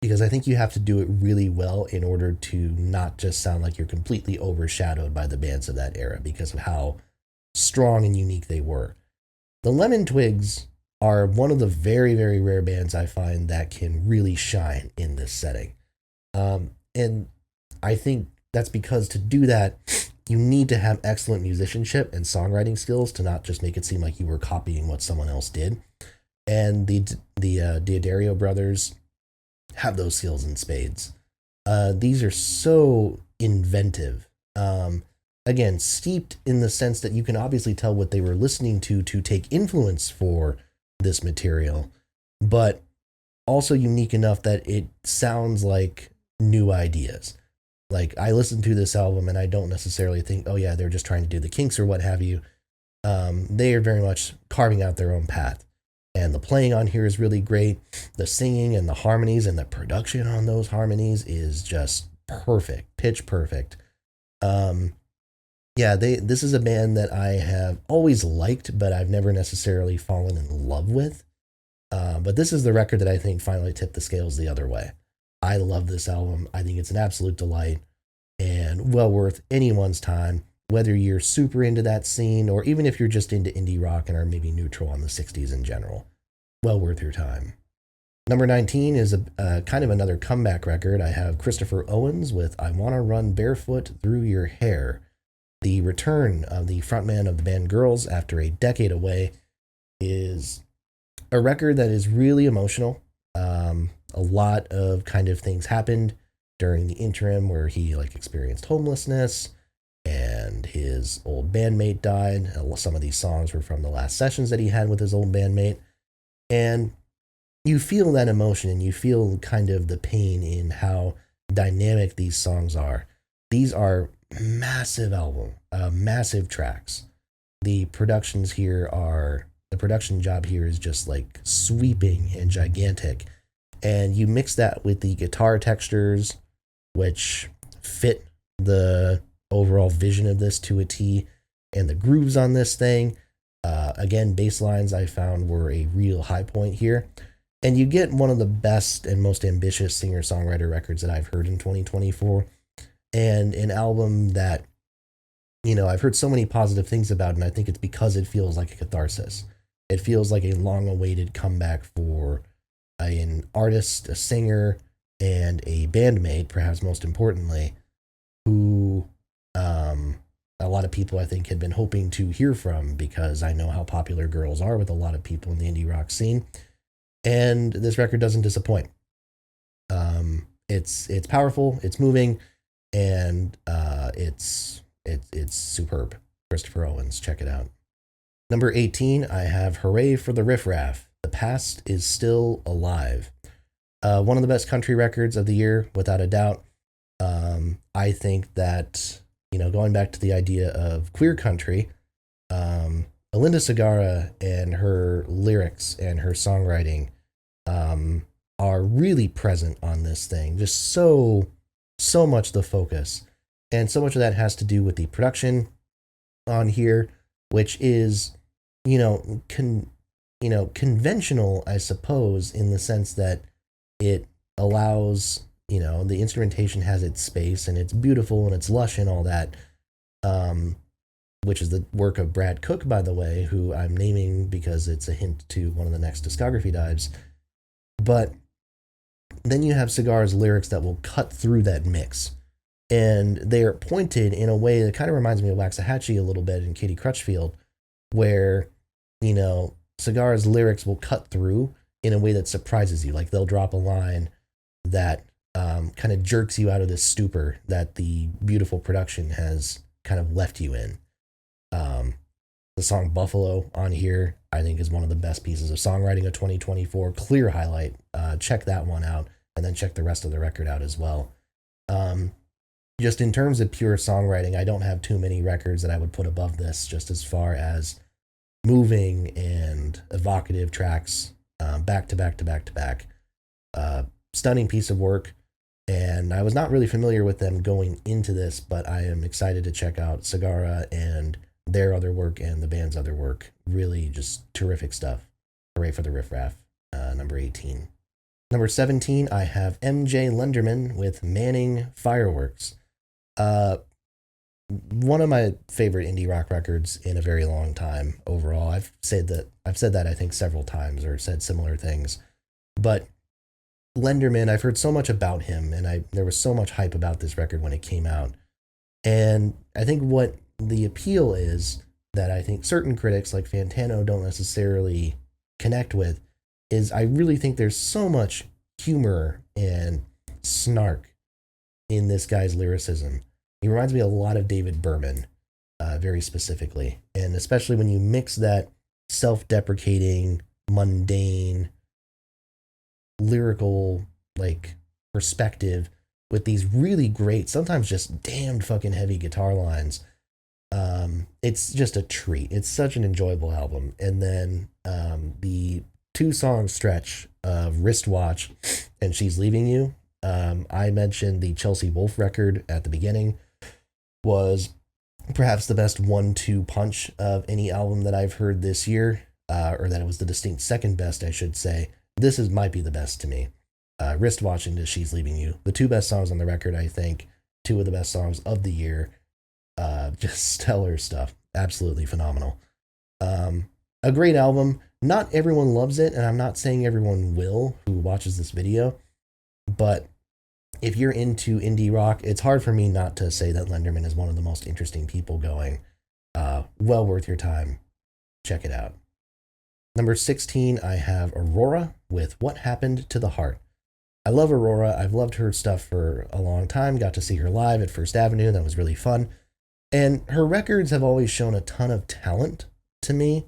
Because I think you have to do it really well in order to not just sound like you're completely overshadowed by the bands of that era, because of how strong and unique they were. The Lemon Twigs are one of the very, very rare bands I find that can really shine in this setting. And I think that's because to do that, you need to have excellent musicianship and songwriting skills to not just make it seem like you were copying what someone else did. And the D'Addario brothers have those skills in spades. These are so inventive. Again, steeped in the sense that you can obviously tell what they were listening to take influence for this material, but also unique enough that it sounds like new ideas. I listen to this album and I don't necessarily think, oh yeah, they're just trying to do the Kinks or what have you. They are very much carving out their own path. And the playing on here is really great. The singing and the harmonies and the production on those harmonies is just perfect, pitch perfect. This is a band that I have always liked, but I've never necessarily fallen in love with. But this is the record that I think finally tipped the scales the other way. I love this album. I think it's an absolute delight and well worth anyone's time, whether you're super into that scene or even if you're just into indie rock and are maybe neutral on the 60s in general. Well worth your time. Number 19 is a kind of another comeback record. I have Christopher Owens with I Wanna Run Barefoot Through Your Hair. The return of the frontman of the band Girls after a decade away is a record that is really emotional. A lot of kind of things happened during the interim where he like experienced homelessness and his old bandmate died. Some of these songs were from the last sessions that he had with his old bandmate. And you feel that emotion and you feel kind of the pain in how dynamic these songs are. These are massive massive tracks. The production job here is just like sweeping and gigantic. And you mix that with the guitar textures, which fit the overall vision of this to a T, and the grooves on this thing. Again, bass lines I found were a real high point here. And you get one of the best and most ambitious singer-songwriter records that I've heard in 2024. And an album that, I've heard so many positive things about, and I think it's because it feels like a catharsis. It feels like a long-awaited comeback for an artist, a singer, and a bandmate, perhaps most importantly, who a lot of people I think had been hoping to hear from because I know how popular Girls are with a lot of people in the indie rock scene. And this record doesn't disappoint. It's powerful, it's moving, and it's superb. Christopher Owens, check it out. Number 18, I have Hooray for the Riff Raff. The Past is Still Alive. One of the best country records of the year, without a doubt. I think that, going back to the idea of queer country, Alinda Segarra and her lyrics and her songwriting are really present on this thing. Just so much the focus. And so much of that has to do with the production on here, which is, conventional, I suppose, in the sense that it allows, the instrumentation has its space and it's beautiful and it's lush and all that, which is the work of Brad Cook, by the way, who I'm naming because it's a hint to one of the next discography dives. But then you have Segarra's lyrics that will cut through that mix. And they're pointed in a way that kind of reminds me of Waxahachie a little bit in Katie Crutchfield, where, Segarra's lyrics will cut through in a way that surprises you. Like they'll drop a line that kind of jerks you out of this stupor that the beautiful production has kind of left you in. The song Buffalo on here, I think, is one of the best pieces of songwriting of 2024. Clear highlight. Check that one out, and then check the rest of the record out as well. Just in terms of pure songwriting, I don't have too many records that I would put above this, just as far as moving and evocative tracks, back to back to back to back. Stunning piece of work, and I was not really familiar with them going into this, but I am excited to check out Segarra and their other work and the band's other work. Really just terrific stuff. Hooray for the Riff Raff, number 18. Number 17, I have MJ Lenderman with Manning Fireworks. One of my favorite indie rock records in a very long time overall. I've said that I think several times or said similar things. But Lenderman, I've heard so much about him, and there was so much hype about this record when it came out. And I think what the appeal is that I think certain critics like Fantano don't necessarily connect with is I really think there's so much humor and snark in this guy's lyricism. He reminds me a lot of David Berman, very specifically. And especially when you mix that self-deprecating, mundane, lyrical, perspective with these really great, sometimes just damned fucking heavy guitar lines. It's just a treat. It's such an enjoyable album. And then the 2-song stretch of Wristwatch and She's Leaving You, I mentioned the Chelsea Wolfe record at the beginning, was perhaps the best 1-2 punch of any album that I've heard this year, or that it was the distinct second best, I should say. This might be the best to me. Wristwatching to She's Leaving You. The two best songs on the record, I think. Two of the best songs of the year. Just stellar stuff. Absolutely phenomenal. A great album. Not everyone loves it, and I'm not saying everyone will who watches this video, but if you're into indie rock, it's hard for me not to say that Lenderman is one of the most interesting people going. Well worth your time. Check it out. Number 16, I have Aurora with What Happened to the Heart. I love Aurora. I've loved her stuff for a long time. Got to see her live at First Avenue. That was really fun. And her records have always shown a ton of talent to me.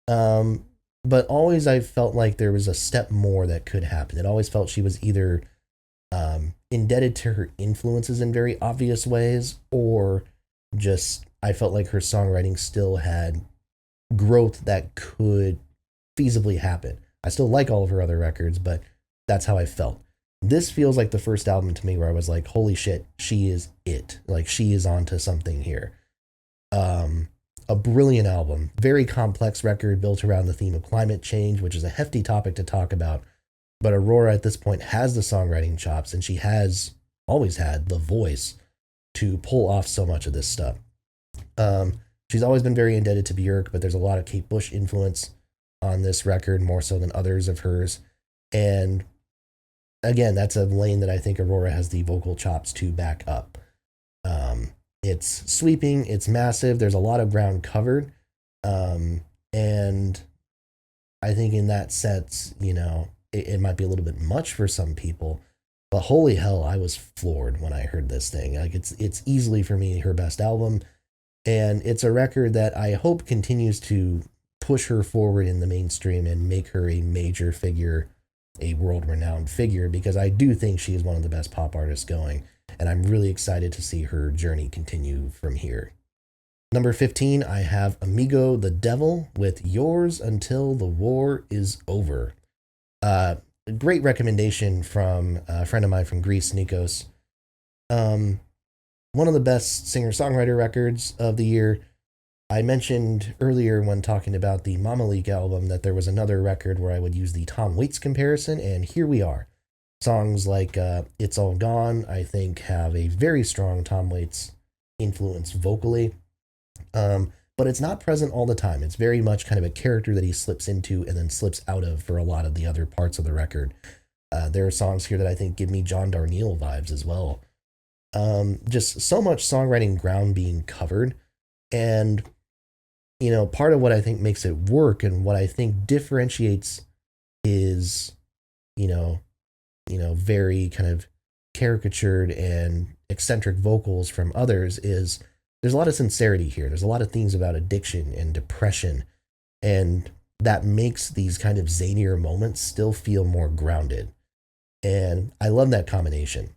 But always I felt like there was a step more that could happen. It always felt she was either indebted to her influences in very obvious ways, or just I felt like her songwriting still had growth that could feasibly happen. I still like all of her other records, but that's how I felt. This feels like the first album to me where I was like, holy shit, she is it. Like, she is onto something here. A brilliant album, very complex record built around the theme of climate change, which is a hefty topic to talk about. But Aurora at this point has the songwriting chops, and she has always had the voice to pull off so much of this stuff. She's always been very indebted to Björk, but there's a lot of Kate Bush influence on this record, more so than others of hers. And again, that's a lane that I think Aurora has the vocal chops to back up. It's sweeping, it's massive, there's a lot of ground covered. And I think in that sense, you know, it might be a little bit much for some people, but holy hell, I was floored when I heard this thing. Like, it's easily for me her best album, and it's a record that I hope continues to push her forward in the mainstream and make her a major figure, a world-renowned figure, because I do think she is one of the best pop artists going, and I'm really excited to see her journey continue from here. Number 15, I have Amigo the Devil with Yours Until the War Is Over. A great recommendation from a friend of mine from Greece, Nikos. One of the best singer-songwriter records of the year. I mentioned earlier when talking about the Mama Leak album that there was another record where I would use the Tom Waits comparison, and here we are. Songs like It's All Gone, I think, have a very strong Tom Waits influence vocally. But it's not present all the time. It's very much kind of a character that he slips into and then slips out of for a lot of the other parts of the record. There are songs here that I think give me John Darnielle vibes as well. Just so much songwriting ground being covered. And, you know, part of what I think makes it work and what I think differentiates his, you know, very kind of caricatured and eccentric vocals from others is there's a lot of sincerity here. There's a lot of things about addiction and depression, and that makes these kind of zanier moments still feel more grounded. And I love that combination.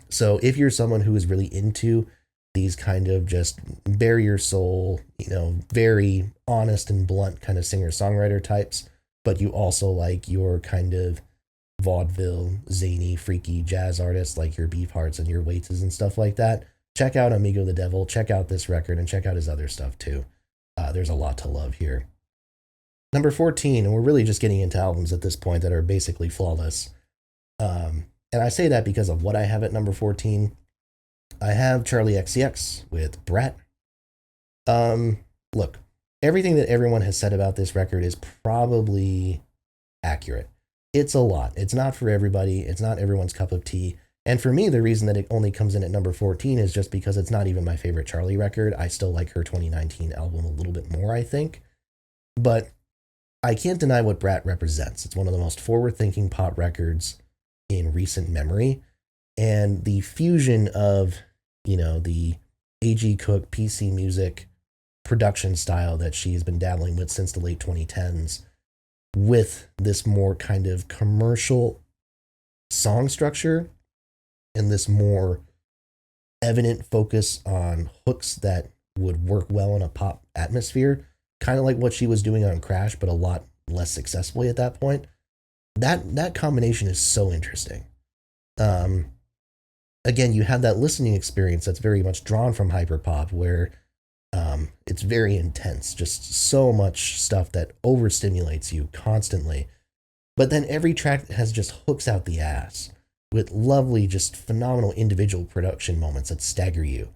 So if you're someone who is really into these kind of just bare your soul, you know, very honest and blunt kind of singer-songwriter types, but you also like your kind of vaudeville, zany, freaky jazz artists like your Beefhearts and your Waitses and stuff like that, check out Amigo the Devil, check out this record, and check out his other stuff too. There's a lot to love here. Number 14, and we're really just getting into albums at this point that are basically flawless. And I say that because of what I have at number 14. I have Charlie XCX with Brat. Look, everything that everyone has said about this record is probably accurate. It's a lot. It's not for everybody. It's not everyone's cup of tea. And for me, the reason that it only comes in at number 14 is just because it's not even my favorite Charlie record. I still like her 2019 album a little bit more, I think. But I can't deny what Brat represents. It's one of the most forward-thinking pop records in recent memory. And the fusion of, you know, the A.G. Cook PC music production style that she's been dabbling with since the late 2010s with this more kind of commercial song structure and this more evident focus on hooks that would work well in a pop atmosphere, kind of like what she was doing on Crash, but a lot less successfully at that point. That combination is so interesting. Again, you have that listening experience that's very much drawn from hyperpop, where it's very intense, just so much stuff that overstimulates you constantly. But then every track has just hooks out the ass with lovely, just phenomenal individual production moments that stagger you.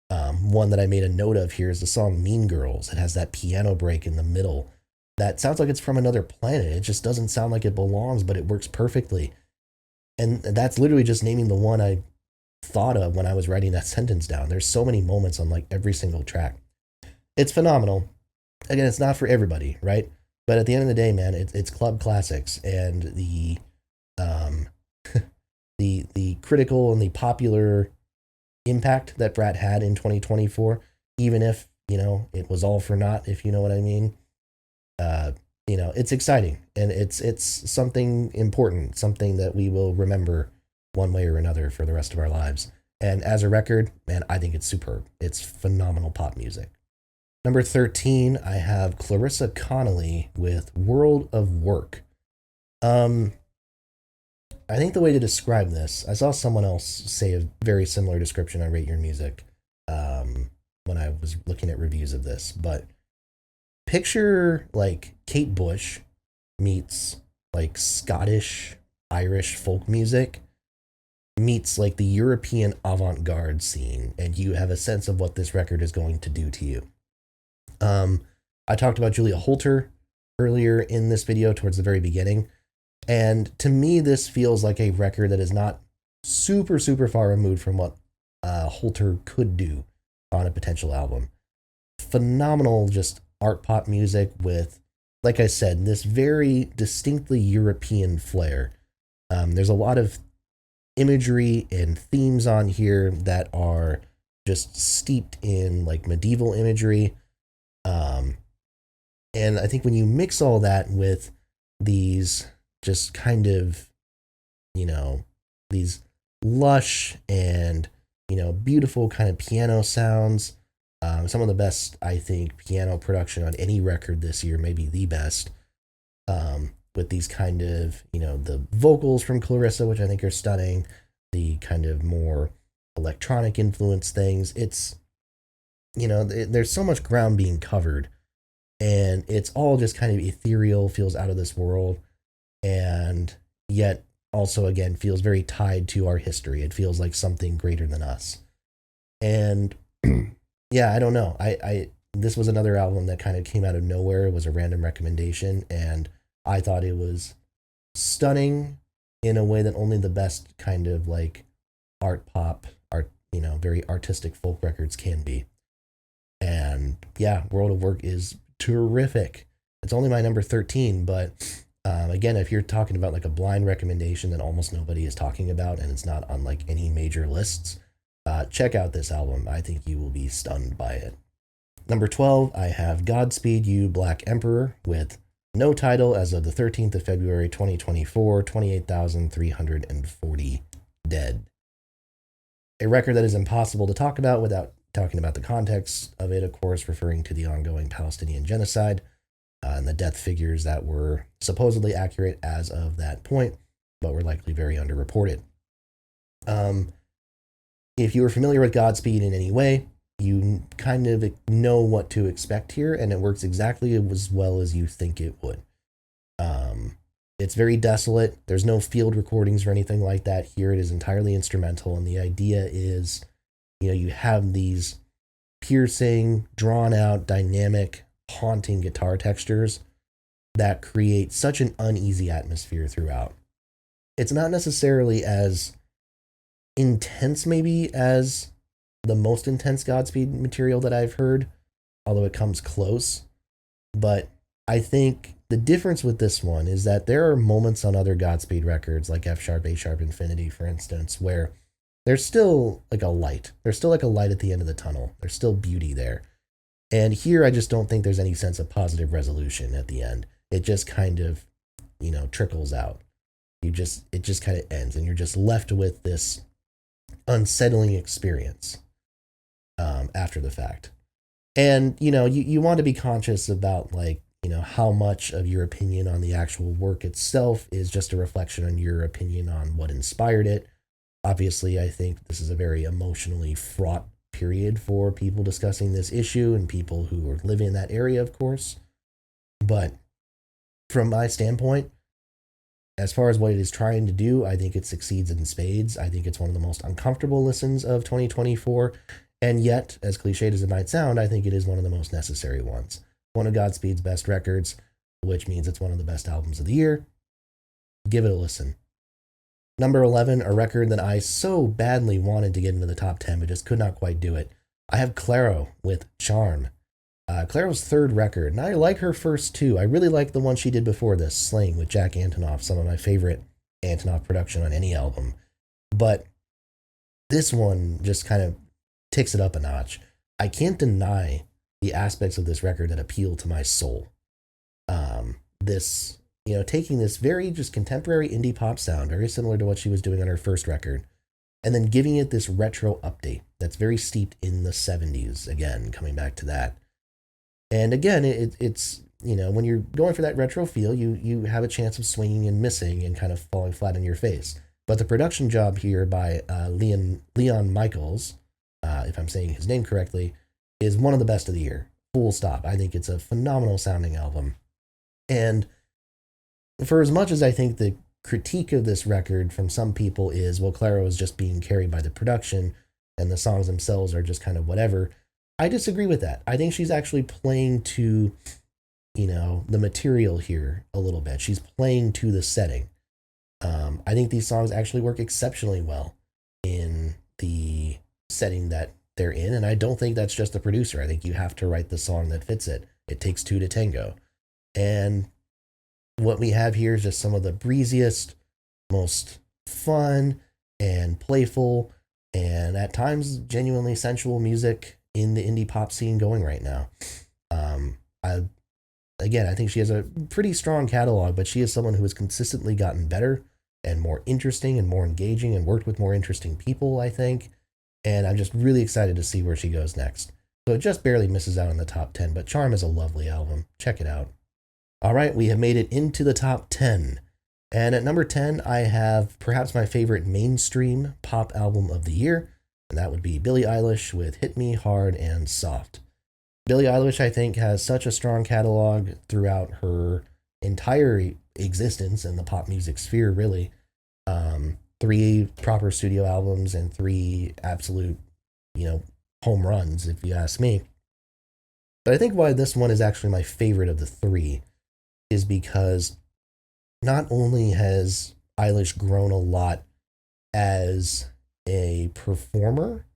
One that I made a note of here is the song Mean Girls. It has that piano break in the middle that sounds like it's from another planet. It just doesn't sound like it belongs, but it works perfectly. And that's literally just naming the one I thought of when I was writing that sentence down. There's so many moments on like every single track. It's phenomenal. Again, it's not for everybody, right? But at the end of the day, man, it's club classics, and um, the critical and the popular impact that Brat had in 2024, even if it was all for naught, if you know what I mean. Uh, it's exciting, and it's something important, something that we will remember one way or another for the rest of our lives. And as a record, man, I think it's superb. It's phenomenal pop music. Number 13, I have Clarissa Connolly with World of Work. I think the way to describe this, I saw someone else say a very similar description on Rate Your Music when I was looking at reviews of this, but picture like Kate Bush meets like Scottish, Irish folk music meets like the European avant-garde scene, and you have a sense of what this record is going to do to you. I talked about Julia Holter earlier in this video towards the very beginning, and to me this feels like a record that is not super far removed from what Holter could do on a potential album. Phenomenal just art pop music with, like I said, this very distinctly European flair. There's a lot of imagery and themes on here that are just steeped in like medieval imagery. And I think when you mix all that with these just kind of, these lush and, beautiful kind of piano sounds, some of the best, I think, piano production on any record this year, maybe the best, with these kind of, the vocals from Clarissa, which I think are stunning, the kind of more electronic influence things. It's, there's so much ground being covered, and it's all just kind of ethereal, feels out of this world, and yet also, again, feels very tied to our history. It feels like something greater than us. And yeah, I don't know. I this was another album that kind of came out of nowhere. It was a random recommendation, and I thought it was stunning in a way that only the best kind of like art pop, very artistic folk records can be. And yeah, World of Work is terrific. It's only my number 13, but again, if you're talking about like a blind recommendation that almost nobody is talking about, and it's not on like any major lists, check out this album. I think you will be stunned by it. Number 12, I have Godspeed You Black Emperor with no title as of the 13th of February 2024, 28,340 dead. A record that is impossible to talk about without talking about the context of it, of course, referring to the ongoing Palestinian genocide and the death figures that were supposedly accurate as of that point, but were likely very underreported. If you are familiar with Godspeed in any way, you kind of know what to expect here, and it works exactly as well as you think it would. It's very desolate. There's no field recordings or anything like that here. It is entirely instrumental, and the idea is, you have these piercing, drawn-out, dynamic, haunting guitar textures that create such an uneasy atmosphere throughout. It's not necessarily as intense, maybe, as the most intense Godspeed material that I've heard, although it comes close. But I think the difference with this one is that there are moments on other Godspeed records, like F sharp, A sharp, Infinity, for instance, where there's still like a light. There's still like a light at the end of the tunnel. There's still beauty there. And here, I just don't think there's any sense of positive resolution at the end. It just kind of, trickles out. It just kind of ends, and you're just left with this unsettling experience after the fact. And, you want to be conscious about, like, how much of your opinion on the actual work itself is just a reflection on your opinion on what inspired it. Obviously, I think this is a very emotionally fraught period for people discussing this issue and people who are living in that area, of course. But from my standpoint, As far as what it is trying to do, I think it succeeds in spades. I think it's one of the most uncomfortable listens of 2024. And yet, as cliched as it might sound, I think it is one of the most necessary ones. One of Godspeed's best records, which means it's one of the best albums of the year. Give it a listen. Number 11, a record that I so badly wanted to get into the top 10, but just could not quite do it. I have Clairo with Charm. Clairo's third record, and I like her first two. I really like the one she did before this, Sling, with Jack Antonoff, some of my favorite Antonoff production on any album. But this one just kind of takes it up a notch. I can't deny the aspects of this record that appeal to my soul. Taking this very just contemporary indie pop sound, very similar to what she was doing on her first record, and then giving it this retro update that's very steeped in the 70s, again, coming back to that. And again, it's when you're going for that retro feel, you have a chance of swinging and missing and kind of falling flat on your face. But the production job here by Leon Michaels, if I'm saying his name correctly, is one of the best of the year. Full stop. I think it's a phenomenal sounding album. And for as much as I think the critique of this record from some people is, well, Clairo is just being carried by the production and the songs themselves are just kind of whatever, I disagree with that. I think she's actually playing to, the material here a little bit. She's playing to the setting. I think these songs actually work exceptionally well in the setting that they're in, and I don't think that's just the producer. I think you have to write the song that fits it. It takes two to tango. And what we have here is just some of the breeziest, most fun and playful, and at times genuinely sensual music in the indie pop scene going right now. I think she has a pretty strong catalog, but she is someone who has consistently gotten better and more interesting and more engaging and worked with more interesting people, I think. And I'm just really excited to see where she goes next. So it just barely misses out in the top 10, but Charm is a lovely album. Check it out. All right, we have made it into the top 10. And at number 10, I have perhaps my favorite mainstream pop album of the year, and that would be Billie Eilish with Hit Me Hard and Soft. Billie Eilish, I think, has such a strong catalog throughout her entire existence in the pop music sphere, really. 3 proper studio albums and 3 absolute, home runs, if you ask me. But I think why this one is actually my favorite of the 3 is because not only has Eilish grown a lot as a performer,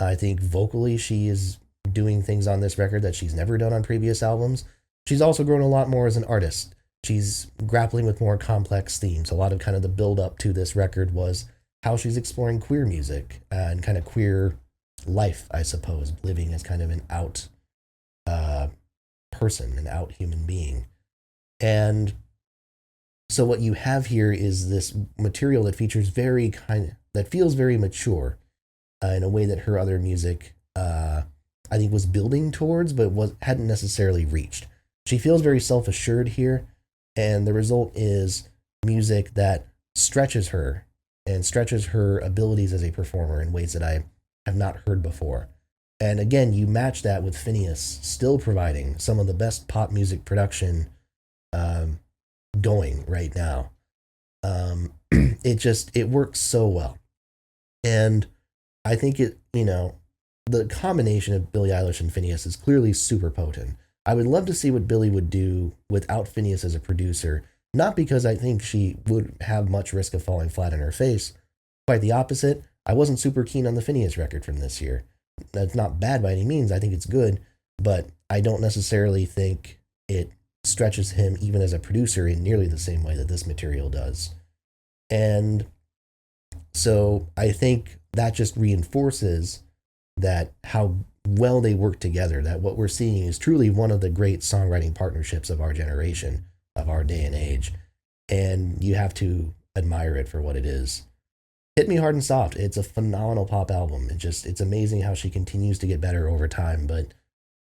I think vocally she is doing things on this record that she's never done on previous albums. She's also grown a lot more as an artist. She's grappling with more complex themes. A lot of kind of the build up to this record was how she's exploring queer music and kind of queer life, I suppose, living as kind of an out person, an out human being. And so what you have here is this material that features that feels very mature in a way that her other music, I think, was building towards, but hadn't necessarily reached. She feels very self-assured here, and the result is music that stretches her and stretches her abilities as a performer in ways that I have not heard before. And again, you match that with Phineas still providing some of the best pop music production going right now. It works so well. And I think the combination of Billie Eilish and Phineas is clearly super potent. I would love to see what Billie would do without Phineas as a producer, not because I think she would have much risk of falling flat on her face. Quite the opposite. I wasn't super keen on the Phineas record from this year. That's not bad by any means. I think it's good, but I don't necessarily think it stretches him even as a producer in nearly the same way that this material does. And so I think that just reinforces that how well they work together, that what we're seeing is truly one of the great songwriting partnerships of our generation, of our day and age. And you have to admire it for what it is. Hit Me Hard and Soft. It's a phenomenal pop album. It's amazing how she continues to get better over time, but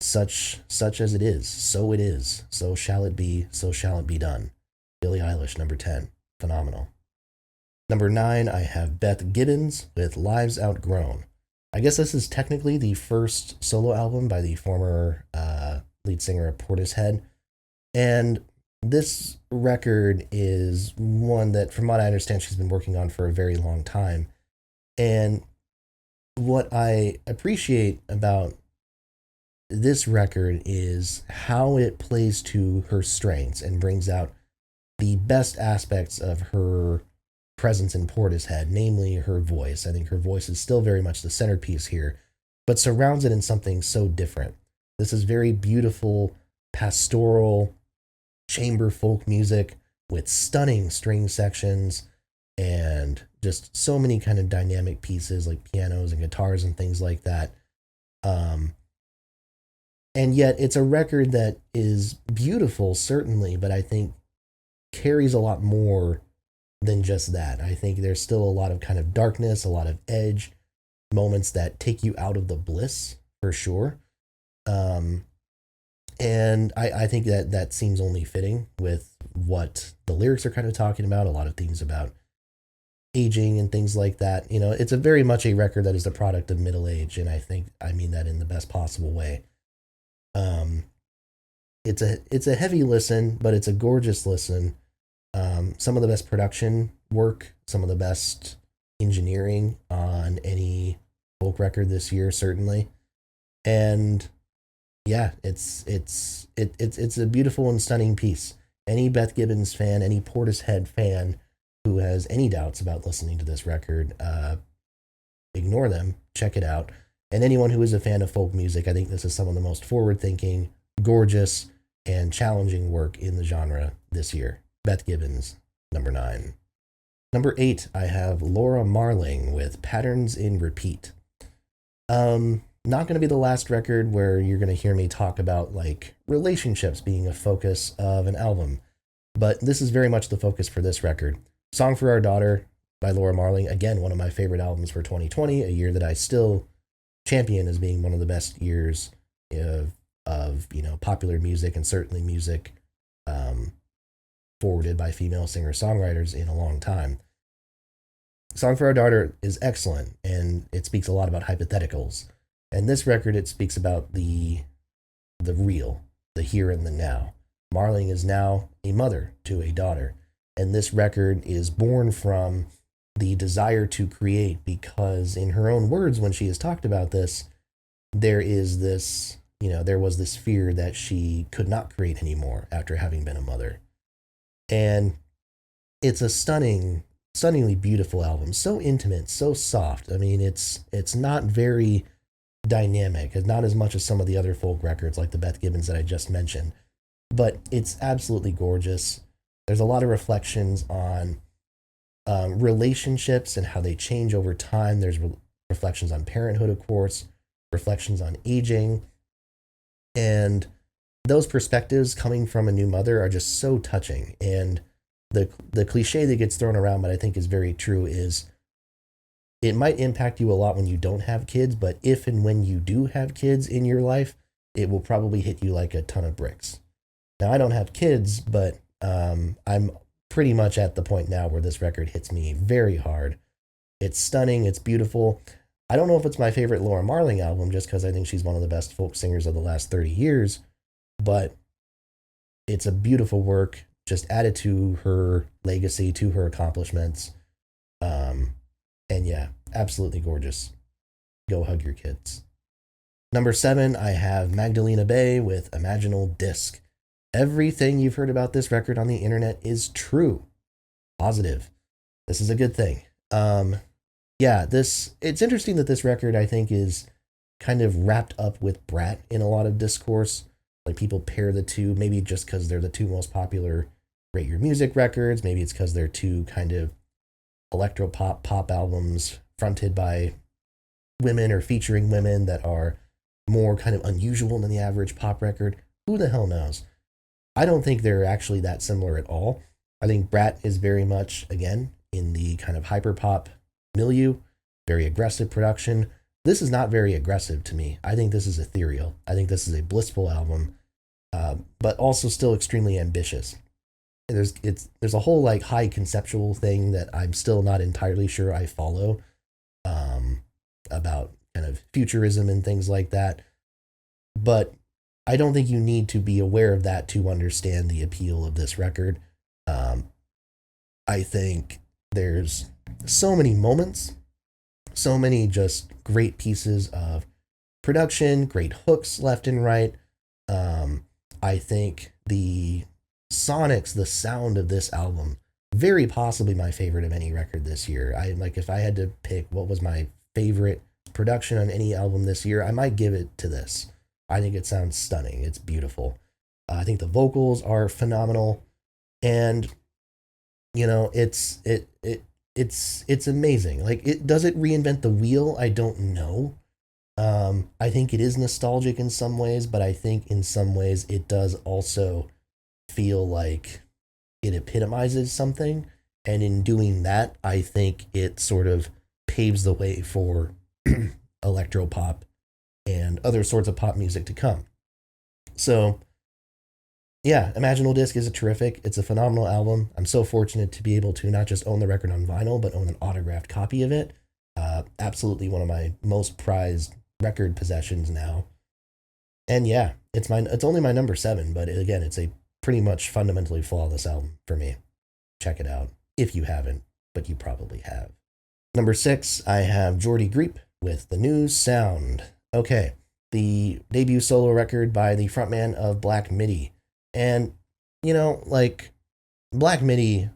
such as it is, so it is. So shall it be, so shall it be done. Billie Eilish, number 10. Phenomenal. Number 9, I have Beth Gibbons with Lives Outgrown. I guess this is technically the first solo album by the former lead singer of Portishead. And this record is one that, from what I understand, she's been working on for a very long time. And what I appreciate about this record is how it plays to her strengths and brings out the best aspects of her presence in Portishead, namely her voice. I think her voice is still very much the centerpiece here, but surrounds it in something so different. This is very beautiful, pastoral, chamber folk music with stunning string sections and just so many kind of dynamic pieces like pianos and guitars and things like that. Um, and yet it's a record that is beautiful, certainly, but I think carries a lot more than just that. I think there's still a lot of kind of darkness, a lot of edge, moments that take you out of the bliss for sure. Um, and I think that that seems only fitting with what the lyrics are kind of talking about. A lot of themes about aging and things like that. You know, it's a very much a record that is the product of middle age, and I think I mean that in the best possible way. Um, it's a heavy listen, but it's a gorgeous listen. Some of the best production work, some of the best engineering on any folk record this year, certainly. And yeah, it's a beautiful and stunning piece. Any Beth Gibbons fan, any Portishead fan who has any doubts about listening to this record, ignore them. Check it out. And anyone who is a fan of folk music, I think this is some of the most forward-thinking, gorgeous, and challenging work in the genre this year. Beth Gibbons, number 9. Number 8, I have Laura Marling with Patterns in Repeat. Not going to be the last record where you're going to hear me talk about like relationships being a focus of an album, but this is very much the focus for this record. Song for Our Daughter by Laura Marling, again, one of my favorite albums for 2020, a year that I still champion as being one of the best years of popular music, and certainly music forwarded by female singer-songwriters in a long time. Song for Our Daughter is excellent, and it speaks a lot about hypotheticals. And this record, it speaks about the real, the here and the now. Marling is now a mother to a daughter, and this record is born from the desire to create, because in her own words, when she has talked about this, there is this, there was this fear that she could not create anymore after having been a mother. And it's a stunningly beautiful album, so intimate, so soft. I mean, it's not very dynamic, not as much as some of the other folk records like the Beth Gibbons that I just mentioned, but it's absolutely gorgeous. There's a lot of reflections on relationships and how they change over time. There's reflections on parenthood, of course, reflections on aging, and those perspectives coming from a new mother are just so touching. And the cliche that gets thrown around, but I think is very true, is it might impact you a lot when you don't have kids, but if and when you do have kids in your life, it will probably hit you like a ton of bricks. Now, I don't have kids, but I'm pretty much at the point now where this record hits me very hard. It's stunning. It's beautiful. I don't know if it's my favorite Laura Marling album, just because I think she's one of the best folk singers of the last 30 years, but it's a beautiful work, just added to her legacy, to her accomplishments. And yeah, absolutely gorgeous. Go hug your kids. Number 7, I have Magdalena Bay with Imaginal Disc. Everything you've heard about this record on the internet is true. Positive. This is a good thing. It's interesting that this record, I think, is kind of wrapped up with Brat in a lot of discourse. Like, people pair the two, maybe just because they're the two most popular Rate Your Music records. Maybe it's because they're two kind of pop albums fronted by women or featuring women that are more kind of unusual than the average pop record. Who the hell knows? I don't think they're actually that similar at all. I think Brat is very much, again, in the kind of hyperpop milieu, very aggressive production. This is not very aggressive to me. I think this is ethereal. I think this is a blissful album, but also still extremely ambitious. There's a whole like high conceptual thing that I'm still not entirely sure I follow, about kind of futurism and things like that. But I don't think you need to be aware of that to understand the appeal of this record. Um, I think there's so many moments, so many just great pieces of production, great hooks left and right. Um, I think the sonics, the sound of this album, very possibly my favorite of any record this year. I like if I had to pick what was my favorite production on any album this year, I might give it to this. I think it sounds stunning. It's beautiful. I think the vocals are phenomenal, and it's amazing. Like, it does it reinvent the wheel? I don't know. I think it is nostalgic in some ways, but I think in some ways it does also feel like it epitomizes something. And in doing that, I think it sort of paves the way for electropop and other sorts of pop music to come. So, yeah, Imaginal Disc is a terrific, it's a phenomenal album. I'm so fortunate to be able to not just own the record on vinyl, but own an autographed copy of it. Absolutely one of my most prized record possessions now. And yeah, it's only my number 7, but again, it's a pretty much fundamentally flawless album for me. Check it out if you haven't, but you probably have. Number 6, I have Jordy Griep with The New Sound. Okay, the debut solo record by the frontman of Black Midi. And, like, Black Midi,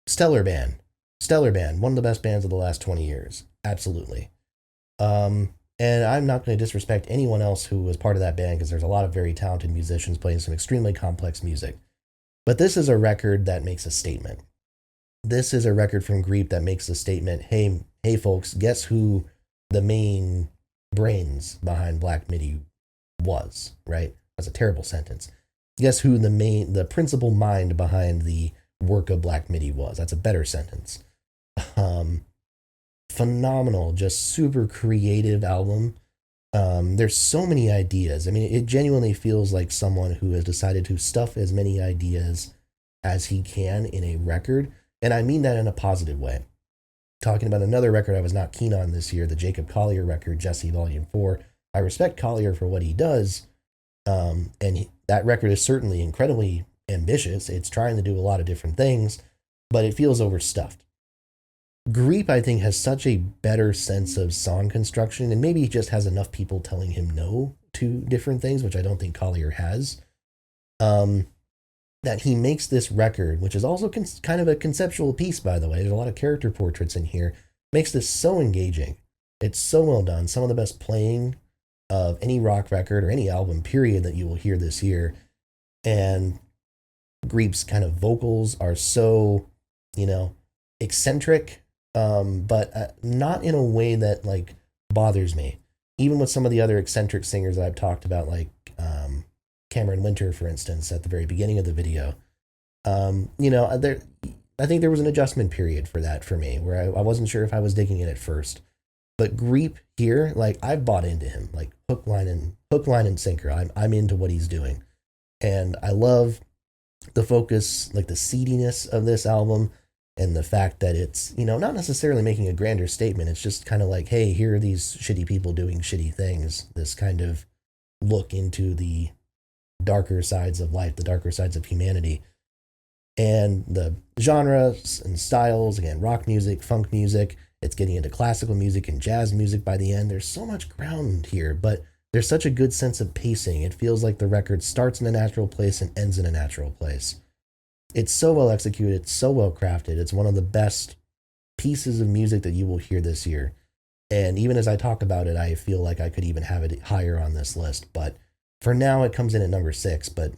stellar band. Stellar band. One of the best bands of the last 20 years. Absolutely. And I'm not going to disrespect anyone else who was part of that band, because there's a lot of very talented musicians playing some extremely complex music. But this is a record that makes a statement. This is a record from Griep that makes a statement. Hey folks, guess who the main brains behind Black Midi was, right? That's a terrible sentence. Guess who the principal mind behind the work of Black Midi was? That's a better sentence. Phenomenal, just super creative album. There's so many ideas. I mean, it genuinely feels like someone who has decided to stuff as many ideas as he can in a record. And I mean that in a positive way. Talking about another record I was not keen on this year, the Jacob Collier record, Jesse Volume 4. I respect Collier for what he does. That record is certainly incredibly ambitious. It's trying to do a lot of different things, but it feels overstuffed. Griep, I think, has such a better sense of song construction, and maybe he just has enough people telling him no to different things, which I don't think Collier has, that he makes this record, which is also kind of a conceptual piece, by the way. There's a lot of character portraits in here. Makes this so engaging. It's so well done. Some of the best playing of any rock record or any album, period, that you will hear this year. And Griep's kind of vocals are so, eccentric, but not in a way that, like, bothers me. Even with some of the other eccentric singers that I've talked about, like Cameron Winter, for instance, at the very beginning of the video. I think there was an adjustment period for that for me, where I wasn't sure if I was digging it at first. But Griep here, like, I've bought into him, like hook, line, and sinker. I'm into what he's doing, and I love the focus, like the seediness of this album, and the fact that it's, not necessarily making a grander statement. It's just kind of like, hey, here are these shitty people doing shitty things. This kind of look into the darker sides of life, the darker sides of humanity. And the genres and styles, again, rock music, funk music, it's getting into classical music and jazz music by the end. There's so much ground here, but there's such a good sense of pacing. It feels like the record starts in a natural place and ends in a natural place. It's so well executed. It's so well crafted. It's one of the best pieces of music that you will hear this year. And even as I talk about it, I feel like I could even have it higher on this list. But for now, it comes in at number 6. But,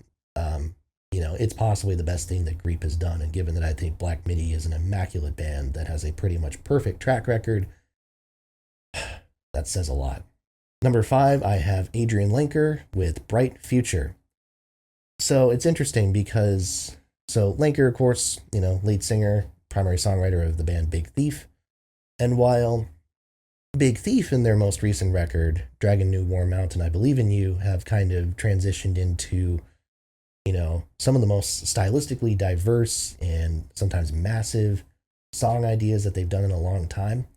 it's possibly the best thing that Griep has done. And given that I think Black Midi is an immaculate band that has a pretty much perfect track record, that says a lot. Number 5, I have Adrian Lenker with Bright Future. So it's interesting because, Lenker, of course, lead singer, primary songwriter of the band Big Thief. And while Big Thief in their most recent record, Dragon New Warm Mountain, I Believe in You, have kind of transitioned into, some of the most stylistically diverse and sometimes massive song ideas that they've done in a long time.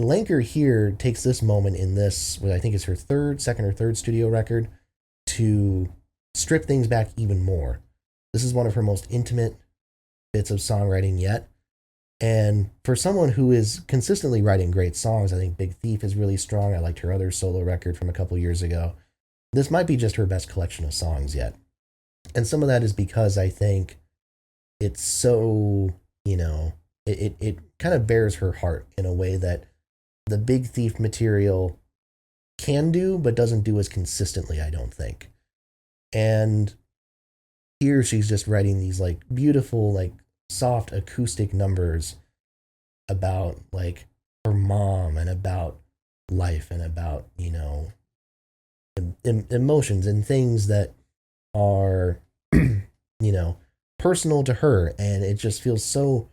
Lenker here takes this moment in this, what I think is her second or third studio record, to strip things back even more. This is one of her most intimate bits of songwriting yet. And for someone who is consistently writing great songs, I think Big Thief is really strong. I liked her other solo record from a couple years ago. This might be just her best collection of songs yet. And some of that is because I think it's so, it kind of bears her heart in a way that the Big Thief material can do, but doesn't do as consistently, I don't think. And here she's just writing these like beautiful, like soft acoustic numbers about like her mom and about life and about, emotions and things that are, personal to her. And it just feels so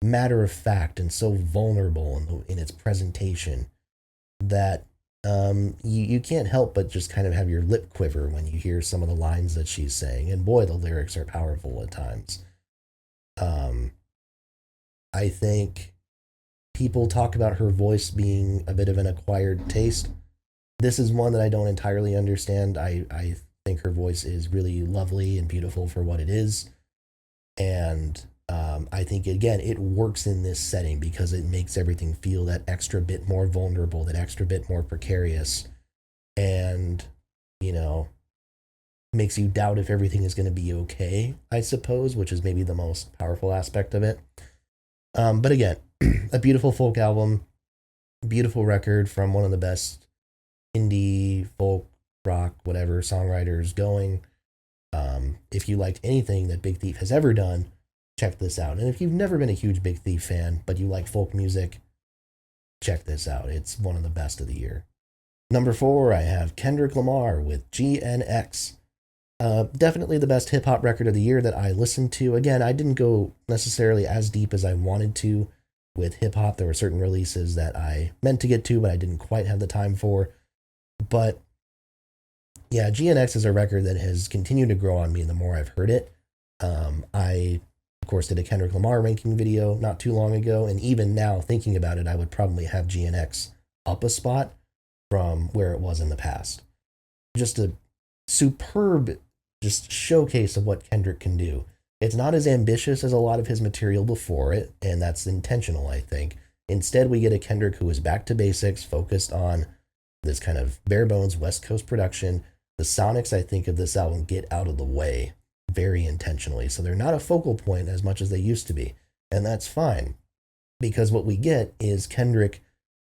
matter of fact and so vulnerable in its presentation that you can't help but just kind of have your lip quiver when you hear some of the lines that she's saying. And boy, the lyrics are powerful at times. I think people talk about her voice being a bit of an acquired taste. This is one that I don't entirely understand. I think her voice is really lovely and beautiful for what it is. And I think, again, it works in this setting because it makes everything feel that extra bit more vulnerable, that extra bit more precarious, and, makes you doubt if everything is going to be okay, I suppose, which is maybe the most powerful aspect of it. But again, a beautiful folk album, beautiful record from one of the best indie, folk, rock, whatever songwriters going. If you liked anything that Big Thief has ever done, check this out. And if you've never been a huge Big Thief fan, but you like folk music, check this out. It's one of the best of the year. Number 4, I have Kendrick Lamar with GNX. Definitely the best hip-hop record of the year that I listened to. Again, I didn't go necessarily as deep as I wanted to with hip-hop. There were certain releases that I meant to get to, but I didn't quite have the time for. But yeah, GNX is a record that has continued to grow on me the more I've heard it. I, of course, did a Kendrick Lamar ranking video not too long ago, and even now, thinking about it, I would probably have GNX up a spot from where it was in the past. Just a superb just showcase of what Kendrick can do. It's not as ambitious as a lot of his material before it, and that's intentional, I think. Instead, we get a Kendrick who is back to basics, focused on this kind of bare bones West Coast production. The sonics, I think, of this album get out of the way very intentionally, so they're not a focal point as much as they used to be, and that's fine, because what we get is Kendrick,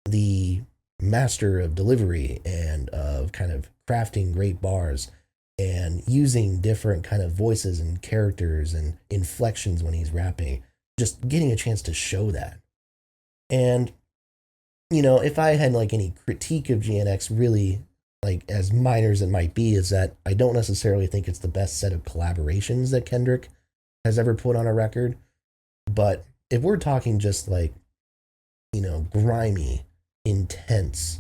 the master of delivery and of kind of crafting great bars and using different kind of voices and characters and inflections when he's rapping, just getting a chance to show that. And, if I had like any critique of GNX, really, like as minor as it might be, is that I don't necessarily think it's the best set of collaborations that Kendrick has ever put on a record. But if we're talking just like, grimy, intense,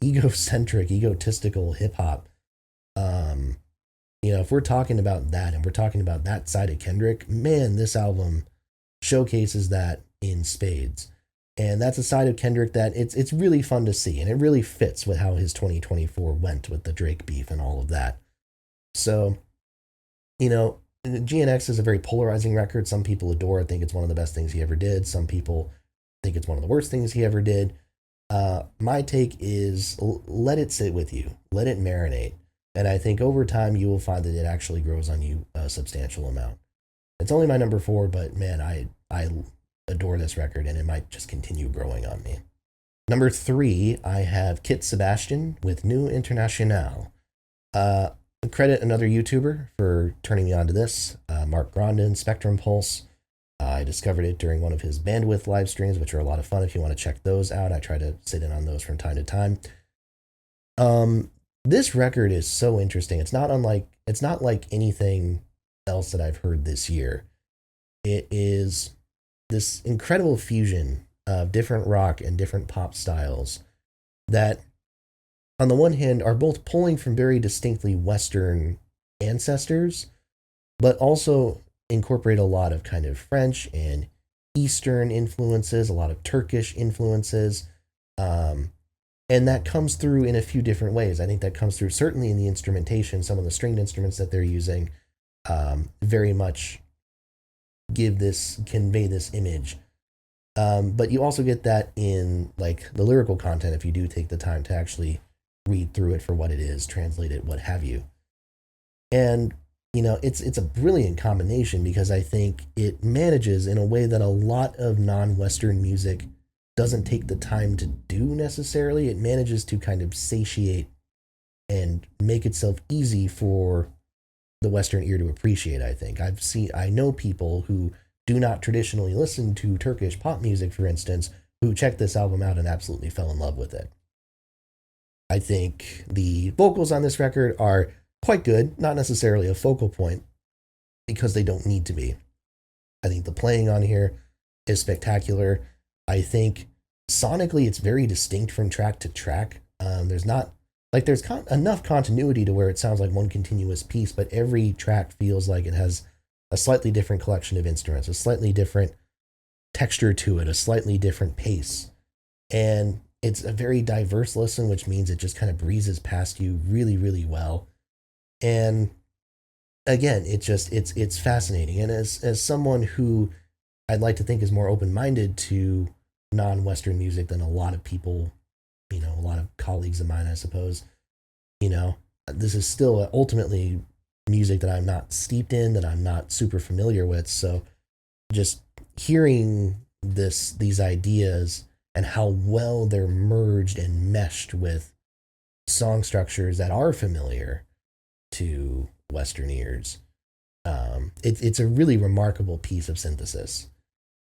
egocentric, egotistical hip hop, if we're talking about that and we're talking about that side of Kendrick, man, this album showcases that in spades. And that's a side of Kendrick that it's really fun to see, and it really fits with how his 2024 went with the Drake beef and all of that. So, GNX is a very polarizing record. Some people adore it, think it's one of the best things he ever did. Some people think it's one of the worst things he ever did. My take is let it sit with you, let it marinate. And I think over time you will find that it actually grows on you a substantial amount. It's only my number 4, but man, I adore this record, and it might just continue growing on me. Number 3, I have Kit Sebastian with New International. Credit another YouTuber for turning me on to this, Mark Grondin, Spectrum Pulse. I discovered it during one of his Bandwidth live streams, which are a lot of fun if you want to check those out. I try to sit in on those from time to time. This record is so interesting. It's not like anything else that I've heard this year. It is this incredible fusion of different rock and different pop styles that, on the one hand, are both pulling from very distinctly Western ancestors, but also incorporate a lot of kind of French and Eastern influences, a lot of Turkish influences. And that comes through in a few different ways. I think that comes through certainly in the instrumentation. Some of the stringed instruments that they're using very much convey this image. But you also get that in like the lyrical content if you do take the time to actually read through it for what it is, translate it, what have you. And it's a brilliant combination because I think it manages in a way that a lot of non-Western music doesn't take the time to do necessarily. It manages to kind of satiate and make itself easy for the Western ear to appreciate, I think. I know people who do not traditionally listen to Turkish pop music, for instance, who checked this album out and absolutely fell in love with it. I think the vocals on this record are quite good, not necessarily a focal point because they don't need to be. I think the playing on here is spectacular. I think sonically it's very distinct from track to track. There's not like there's enough continuity to where it sounds like one continuous piece, but every track feels like it has a slightly different collection of instruments, a slightly different texture to it, a slightly different pace. And it's a very diverse listen, which means it just kind of breezes past you really, really well. And again, it's fascinating. And as someone who I'd like to think is more open-minded to non-Western music than a lot of people, a lot of colleagues of mine, I suppose, this is still ultimately music that I'm not steeped in, that I'm not super familiar with. So just hearing these ideas and how well they're merged and meshed with song structures that are familiar to Western ears. It's a really remarkable piece of synthesis.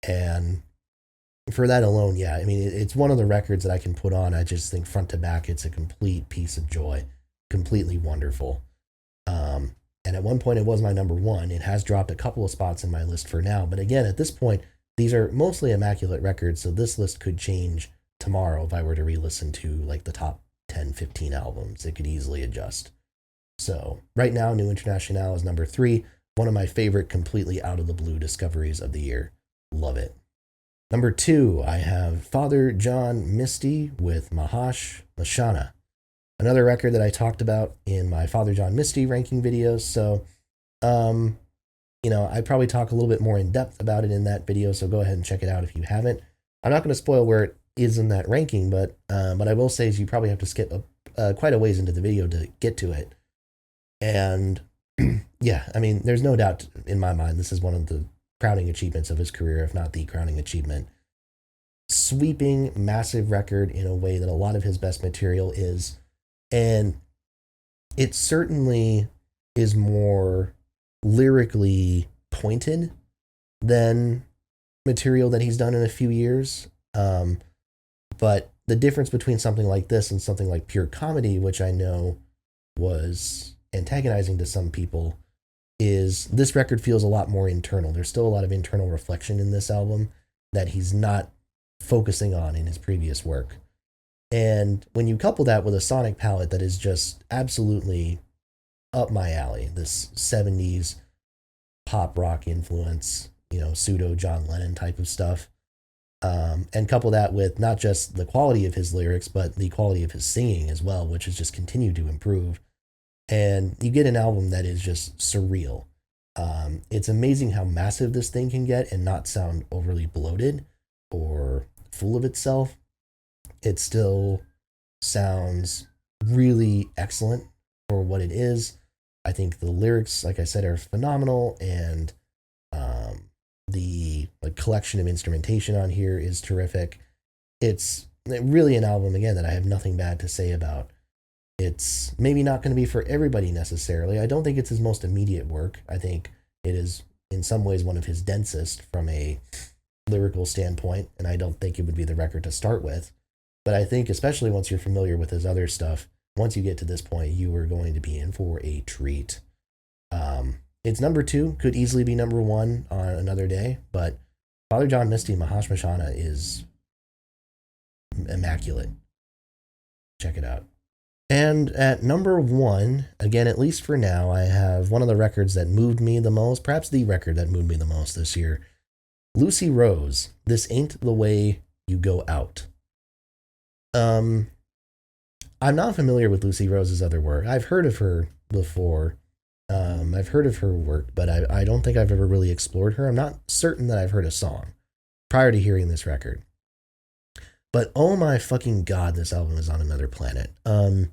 And for that alone, yeah, I mean, it's one of the records that I can put on. I just think front to back, it's a complete piece of joy, completely wonderful. And at one point, it was my number one. It has dropped a couple of spots in my list for now. But again, at this point, these are mostly immaculate records. So this list could change tomorrow if I were to re-listen to like the top 10, 15 albums. It could easily adjust. So right now, New International is number 3. One of my favorite completely out of the blue discoveries of the year. Love it. Number 2, I have Father John Misty with Mahash Mashana. Another record that I talked about in my Father John Misty ranking videos. So, I probably talk a little bit more in depth about it in that video. So go ahead and check it out if you haven't. I'm not going to spoil where it is in that ranking, but I will say is you probably have to skip quite a ways into the video to get to it. And yeah, I mean, there's no doubt in my mind this is one of the crowning achievements of his career, if not the crowning achievement. Sweeping, massive record in a way that a lot of his best material is. And it certainly is more lyrically pointed than material that he's done in a few years. But the difference between something like this and something like pure comedy, which I know was antagonizing to some people, is this record feels a lot more internal. There's still a lot of internal reflection in this album that he's not focusing on in his previous work. And when you couple that with a sonic palette that is just absolutely up my alley, this 70s pop rock influence, pseudo John Lennon type of stuff, and couple that with not just the quality of his lyrics, but the quality of his singing as well, which has just continued to improve. And you get an album that is just surreal. It's amazing how massive this thing can get and not sound overly bloated or full of itself. It still sounds really excellent for what it is. I think the lyrics, like I said, are phenomenal, and the collection of instrumentation on here is terrific. It's really an album, again, that I have nothing bad to say about. It's maybe not going to be for everybody necessarily. I don't think it's his most immediate work. I think it is, in some ways, one of his densest from a lyrical standpoint, and I don't think it would be the record to start with. But I think, especially once you're familiar with his other stuff, once you get to this point, you are going to be in for a treat. It's number 2, could easily be number 1 on another day, but Father John Misty, Mahash Mashana is immaculate. Check it out. And at number 1, again, at least for now, I have one of the records that moved me the most, perhaps the record that moved me the most this year. Lucy Rose, This Ain't the Way You Go Out. I'm not familiar with Lucy Rose's other work. I've heard of her before. I've heard of her work, but I don't think I've ever really explored her. I'm not certain that I've heard a song prior to hearing this record. But oh my fucking god, this album is on another planet. And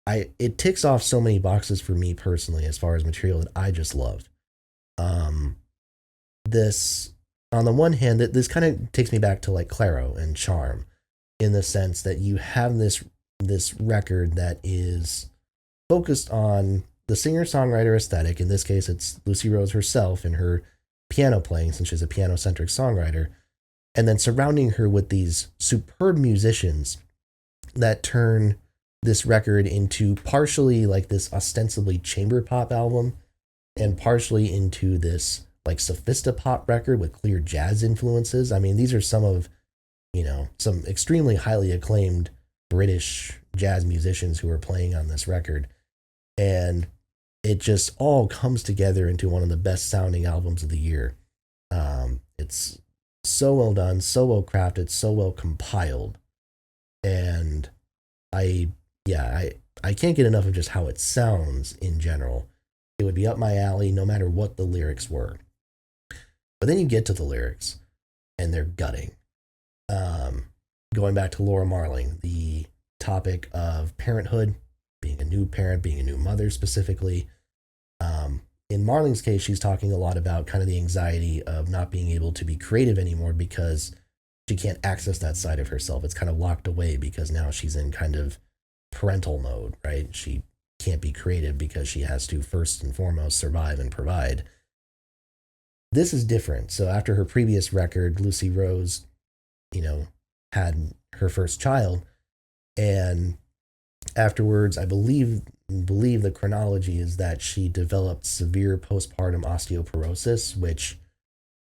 it ticks off so many boxes for me personally as far as material that I just love. Um, this on the one hand, that this kind of takes me back to like Claro and Charm, in the sense that you have this record that is focused on the singer-songwriter aesthetic. In this case, it's Lucy Rose herself and her piano playing, since she's a piano-centric songwriter, and then surrounding her with these superb musicians that turn this record into partially like this ostensibly chamber pop album and partially into this like sophistopop record with clear jazz influences. I mean, these are some of, some extremely highly acclaimed British jazz musicians who are playing on this record. And it just all comes together into one of the best sounding albums of the year. It's so well done, so well crafted, so well compiled. And I can't get enough of just how it sounds in general. It would be up my alley no matter what the lyrics were. But then you get to the lyrics, and they're gutting. Going back to Laura Marling, the topic of parenthood, being a new parent, being a new mother specifically. In Marling's case, she's talking a lot about kind of the anxiety of not being able to be creative anymore because she can't access that side of herself. It's kind of locked away because now she's in kind of parental mode, right? She can't be creative because she has to first and foremost survive and provide. This is different. So after her previous record, Lucy Rose, had her first child, and afterwards, I believe the chronology is that she developed severe postpartum osteoporosis, which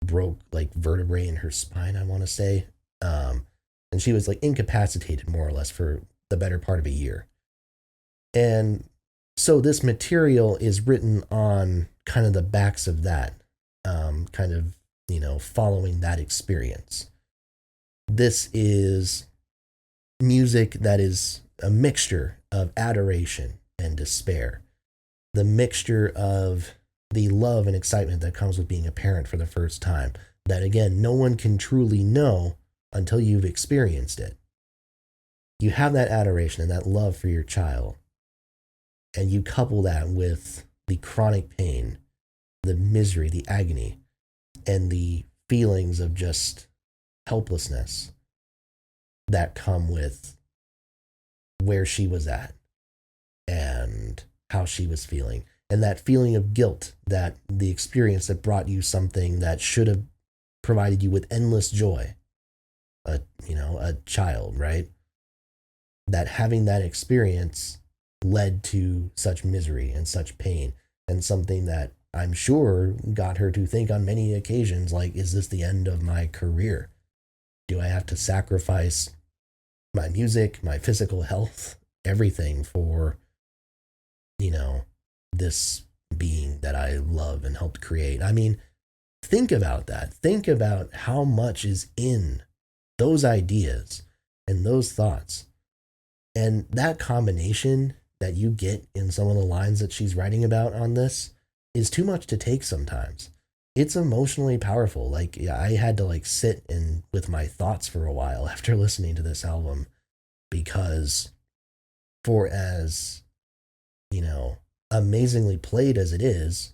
broke like vertebrae in her spine, I want to say. And she was like incapacitated more or less for the better part of a year. And so this material is written on kind of the backs of that, kind of, following that experience. This is music that is a mixture of adoration and despair, the mixture of the love and excitement that comes with being a parent for the first time, that again, no one can truly know until you've experienced it. You have that adoration and that love for your child, and you couple that with the chronic pain, the misery, the agony, and the feelings of just helplessness that come with where she was at and how she was feeling, and that feeling of guilt, that the experience that brought you something that should have provided you with endless joy, a child, right? That having that experience led to such misery and such pain, and something that I'm sure got her to think on many occasions, like, is this the end of my career? Do I have to sacrifice my music, my physical health, everything for, this being that I love and helped create? I mean, think about that. Think about how much is in those ideas and those thoughts. And that combination that you get in some of the lines that she's writing about on this is too much to take sometimes. It's emotionally powerful. Like, I had to sit in with my thoughts for a while after listening to this album, because for as, amazingly played as it is,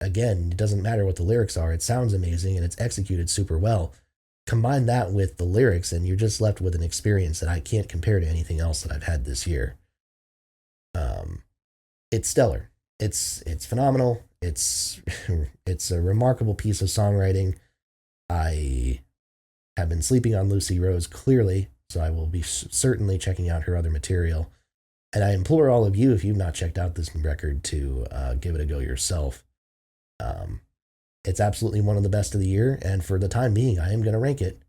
again, it doesn't matter what the lyrics are. It sounds amazing and it's executed super well. Combine that with the lyrics and you're just left with an experience that I can't compare to anything else that I've had this year. It's stellar. It's phenomenal. It's a remarkable piece of songwriting. I have been sleeping on Lucy Rose, clearly, so I will be certainly checking out her other material. And I implore all of you, if you've not checked out this record, to give it a go yourself. It's absolutely one of the best of the year, and for the time being, I am going to rank it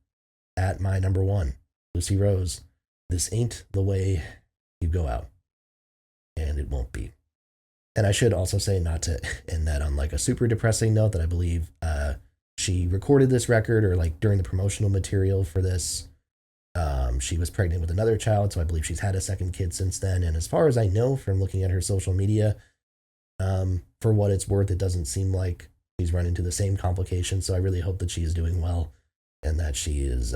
at my number one. Lucy Rose, This Ain't the Way You Go Out. And it won't be. And I should also say, not to end that on a super depressing note, that I believe she recorded this record, or during the promotional material for this, She was pregnant with another child, so I believe she's had a second kid since then. And as far as I know from looking at her social media, for what it's worth, it doesn't seem like she's run into the same complications. So I really hope that she is doing well and that she is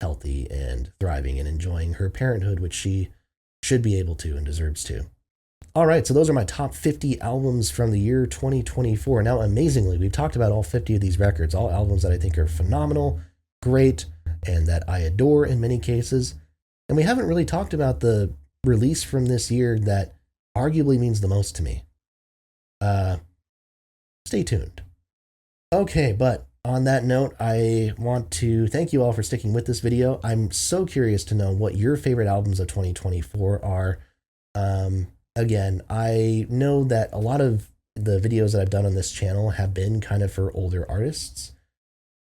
healthy and thriving and enjoying her parenthood, which she should be able to and deserves to. All right, so those are my top 50 albums from the year 2024. Now, amazingly, we've talked about all 50 of these records, all albums that I think are phenomenal, great, and that I adore in many cases. And we haven't really talked about the release from this year that arguably means the most to me. Stay tuned. Okay, but on that note, I want to thank you all for sticking with this video. I'm so curious to know what your favorite albums of 2024 are. Again, I know that a lot of the videos that I've done on this channel have been kind of for older artists.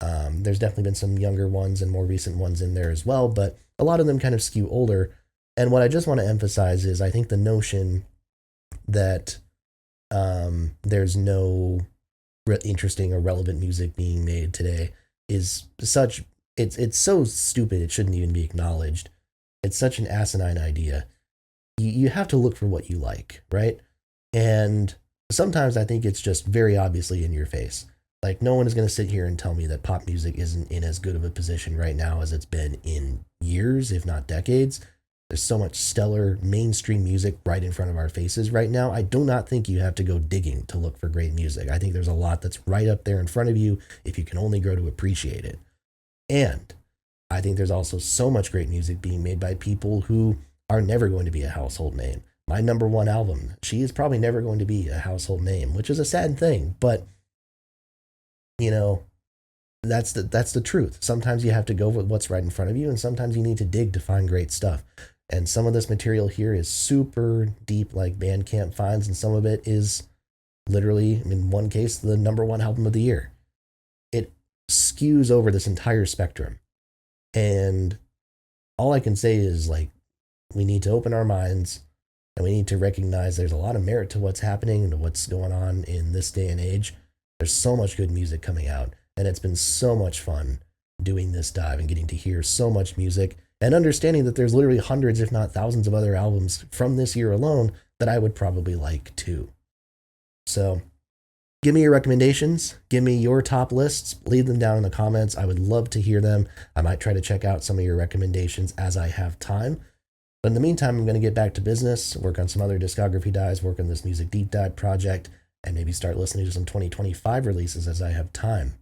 There's definitely been some younger ones and more recent ones in there as well, but a lot of them kind of skew older. And what I just want to emphasize is I think the notion that there's no interesting or relevant music being made today is such, it's so stupid it shouldn't even be acknowledged. It's such an asinine idea. You have to look for what you like, right? And sometimes I think it's just very obviously in your face. Like, no one is going to sit here and tell me that pop music isn't in as good of a position right now as it's been in years, if not decades. There's so much stellar mainstream music right in front of our faces right now. I do not think you have to go digging to look for great music. I think there's a lot that's right up there in front of you if you can only grow to appreciate it. And I think there's also so much great music being made by people who are never going to be a household name. My number one album, she is probably never going to be a household name, which is a sad thing, but you know, that's the truth. Sometimes you have to go with what's right in front of you, and sometimes you need to dig to find great stuff. And some of this material here is super deep, like Bandcamp finds, and some of it is literally, in one case, the number one album of the year. It skews over this entire spectrum. And all I can say is, like, we need to open our minds, and we need to recognize there's a lot of merit to what's happening and to what's going on in this day and age. There's so much good music coming out, and it's been so much fun doing this dive and getting to hear so much music and understanding that there's literally hundreds, if not thousands of other albums from this year alone that I would probably like too. So give me your recommendations. Give me your top lists. Leave them down in the comments. I would love to hear them. I might try to check out some of your recommendations as I have time. But in the meantime, I'm going to get back to business, work on some other discography dives, work on this music deep dive project, and maybe start listening to some 2025 releases as I have time.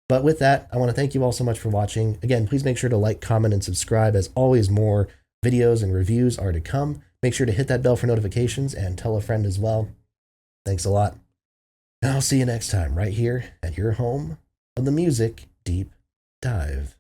But with that, I want to thank you all so much for watching. Again, please make sure to like, comment, and subscribe. As always, more videos and reviews are to come. Make sure to hit that bell for notifications and tell a friend as well. Thanks a lot. And I'll see you next time right here at your home of the Music Deep Dive.